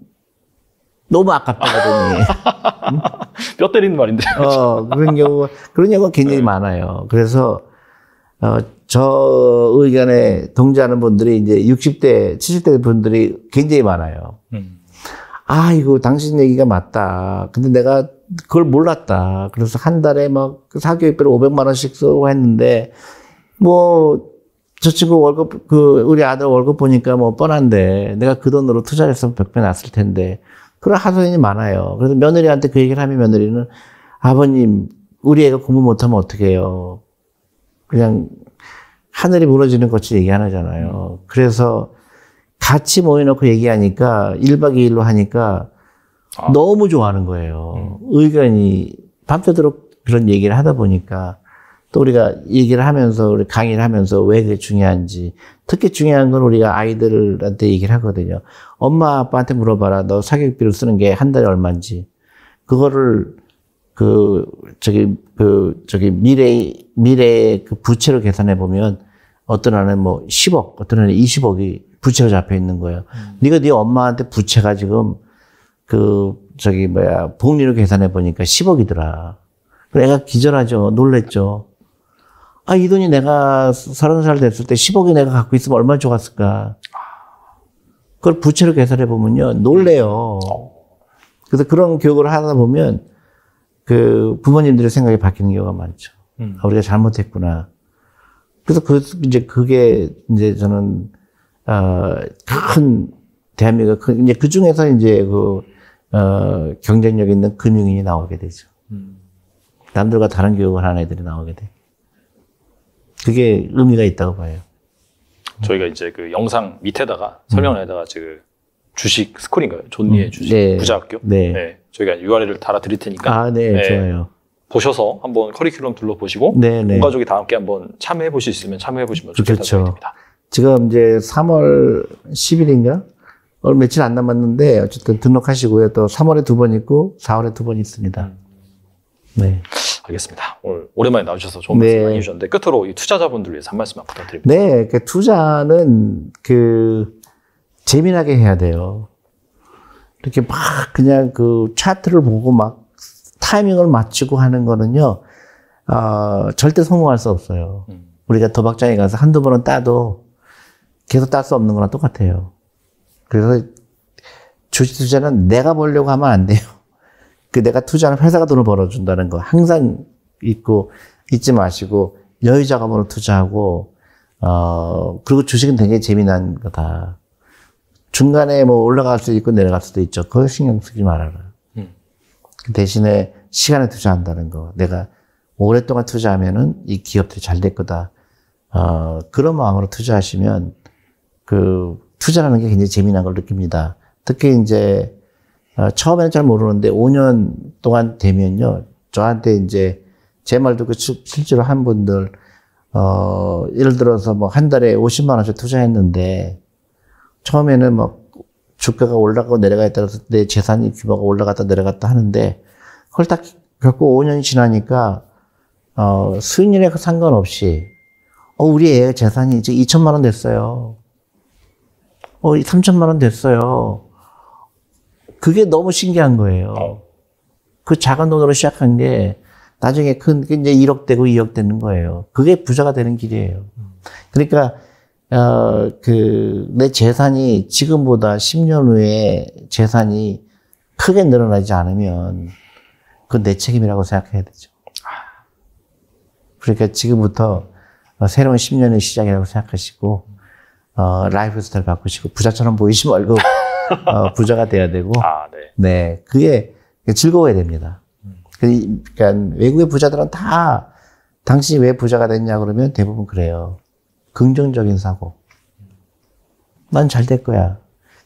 너무 아깝다 하더니. 뼈 때리는 말인데. 그런 경우가 굉장히 많아요. 그래서 저 의견에 동조하는 분들이 이제 60대, 70대 분들이 굉장히 많아요. 이거 당신 얘기가 맞다. 근데 내가 그걸 몰랐다. 그래서 한 달에 사교육비를 500만 원씩 쓰고 했는데, 저 친구 월급, 우리 아들 월급 보니까 뻔한데, 내가 그 돈으로 투자를 했으면 100배 났을 텐데, 그런 하소연이 많아요. 그래서 며느리한테 그 얘기를 하면 며느리는, 아버님, 우리 애가 공부 못하면 어떡해요. 그냥 하늘이 무너지는 것처럼 얘기하잖아요. 그래서 같이 모여놓고 얘기하니까 1박 2일로 하니까 너무 좋아하는 거예요. 의견이 밤새도록 그런 얘기를 하다 보니까 또 우리가 얘기를 하면서 우리 강의를 하면서 왜 그게 중요한지 특히 중요한 건 우리가 아이들한테 얘기를 하거든요. 엄마 아빠한테 물어봐라. 너 사교육비를 쓰는 게 한 달에 얼마인지. 그거를 미래의 그 부채로 계산해 보면 어떤 애는 10억, 어떤 애는 20억이 부채가 잡혀 있는 거예요. 네가 네 엄마한테 부채가 지금 복리로 계산해 보니까 10억이더라. 애가 기절하죠. 놀랬죠. 아, 이 돈이 내가 30살 됐을 때 10억이 내가 갖고 있으면 얼마나 좋았을까. 그걸 부채로 계산해 보면요. 놀래요. 그래서 그런 교육을 하다 보면 그 부모님들의 생각이 바뀌는 경우가 많죠. 아, 우리가 잘못했구나. 그래서 그게 이제 저는, 큰 대한민국, 이제 그 중에서 이제 경쟁력 있는 금융인이 나오게 되죠. 남들과 다른 교육을 하는 애들이 나오게 돼. 그게 의미가 있다고 봐요. 저희가 이제 그 영상 밑에다가 설명에다가 주식 스쿨인가요? 존니의 주식 네. 부자학교. 네. 네. 저희가 URL을 달아 드릴 테니까. 아, 네, 좋아요. 보셔서 한번 커리큘럼 둘러보시고 온 가족이 다 함께 한번 참여해 보실 수 있으면 참여해 보시면 좋겠다고 생각됩니다. 지금 이제 3월 10일인가? 얼마 며칠 안 남았는데 어쨌든 등록하시고요. 또 3월에 2번 있고 4월에 2번 있습니다. 네. 알겠습니다. 오늘 오랜만에 나오셔서 좋은 말씀 많이 해주셨는데 끝으로 이 투자자분들 위해서 한 말씀만 부탁드립니다. 네, 그 투자는 재미나게 해야 돼요. 이렇게 막 그냥 그 차트를 보고 막 타이밍을 맞추고 하는 거는요, 절대 성공할 수 없어요. 우리가 도박장에 가서 한두 번은 따도 계속 딸 수 없는 거랑 똑같아요. 그래서 주식 투자는 내가 벌려고 하면 안 돼요. 내가 투자하는 회사가 돈을 벌어준다는 거 항상 잊지 마시고 여유 자금으로 투자하고, 그리고 주식은 굉장히 재미난 거다. 중간에 뭐 올라갈 수도 있고 내려갈 수도 있죠. 그걸 신경 쓰지 말아라. 그 대신에 시간에 투자한다는 거. 내가 오랫동안 투자하면은 이 기업들이 잘 될 거다. 그런 마음으로 투자하시면 투자라는 게 굉장히 재미난 걸 느낍니다. 특히 이제 처음에는 잘 모르는데 5년 동안 되면요. 저한테 이제 제 말 듣고 실제로 한 분들 예를 들어서 뭐 한 달에 50만 원씩 투자했는데 처음에는 막 주가가 올라가고 내려가에 따라서 내 재산이 규모가 올라갔다 내려갔다 하는데 그걸 딱 겪고 5년이 지나니까 수익률에 상관없이 우리 애 재산이 이제 2천만 원 됐어요. 3천만 원 됐어요. 그게 너무 신기한 거예요. 그 작은 돈으로 시작한 게 나중에 이제 1억 되고 2억 되는 거예요. 그게 부자가 되는 길이에요. 그러니까 내 재산이 지금보다 10년 후에 재산이 크게 늘어나지 않으면 그건 내 책임이라고 생각해야 되죠. 그러니까 지금부터 새로운 10년의 시작이라고 생각하시고, 라이프 스타일 바꾸시고, 부자처럼 보이지 말고, 부자가 돼야 되고, 네. 그게 즐거워야 됩니다. 그러니까 외국의 부자들은 다 당신이 왜 부자가 됐냐 그러면 대부분 그래요. 긍정적인 사고. 난 잘 될 거야.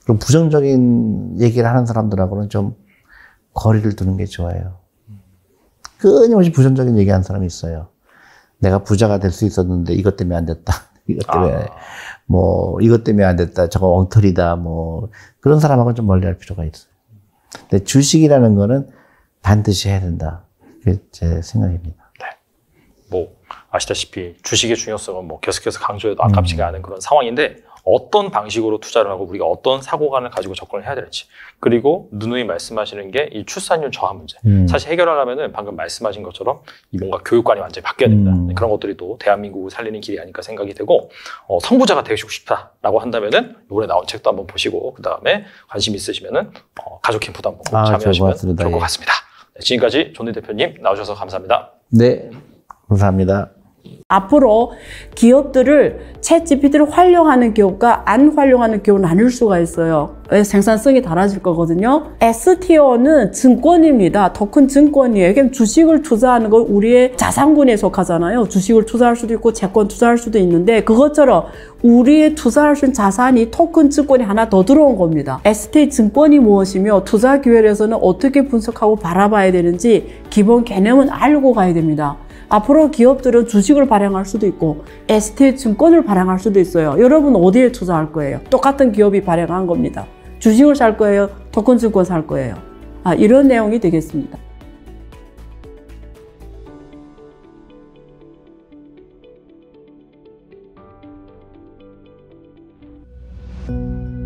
그럼 부정적인 얘기를 하는 사람들하고는 좀 거리를 두는 게 좋아요. 끊임없이 부정적인 얘기하는 사람이 있어요. 내가 부자가 될 수 있었는데 이것 때문에 안 됐다. 이것 때문에 안 됐다. 저거 엉터리다. 그런 사람하고는 좀 멀리 할 필요가 있어요. 근데 주식이라는 거는 반드시 해야 된다. 그게 제 생각입니다. 네. 아시다시피 주식의 중요성은 계속해서 강조해도 아깝지가 않은 그런 상황인데 어떤 방식으로 투자를 하고 우리가 어떤 사고관을 가지고 접근을 해야 될지 그리고 누누이 말씀하시는 게 이 출산율 저하 문제 사실 해결하려면은 방금 말씀하신 것처럼 이 뭔가 교육관이 완전히 바뀌어야 됩니다. 그런 것들이 또 대한민국을 살리는 길이 아닐까 생각이 되고 성부자가 되고 싶다라고 한다면은 이번에 나온 책도 한번 보시고 그 다음에 관심 있으시면은 가족 캠프도 한번 참여하시면 좋을 것 같습니다. 네, 지금까지 존니 대표님 나오셔서 감사합니다. 네, 감사합니다. 앞으로 기업들을 챗GPT를 활용하는 기업과 안 활용하는 기업은 나눌 수가 있어요. 생산성이 달라질 거거든요. S티어는 증권입니다. 더 큰 증권이에요. 그럼 주식을 투자하는 건 우리의 자산군에 속하잖아요. 주식을 투자할 수도 있고 채권 투자할 수도 있는데 그것처럼 우리의 투자할 수 있는 자산이 토큰 증권이 하나 더 들어온 겁니다. S티 증권이 무엇이며 투자 기회에서는 어떻게 분석하고 바라봐야 되는지 기본 개념은 알고 가야 됩니다. 앞으로 기업들은 주식을 발행할 수도 있고 ST 증권을 발행할 수도 있어요. 여러분 어디에 투자할 거예요? 똑같은 기업이 발행한 겁니다. 주식을 살 거예요? 토큰 증권 살 거예요? 이런 내용이 되겠습니다. 네.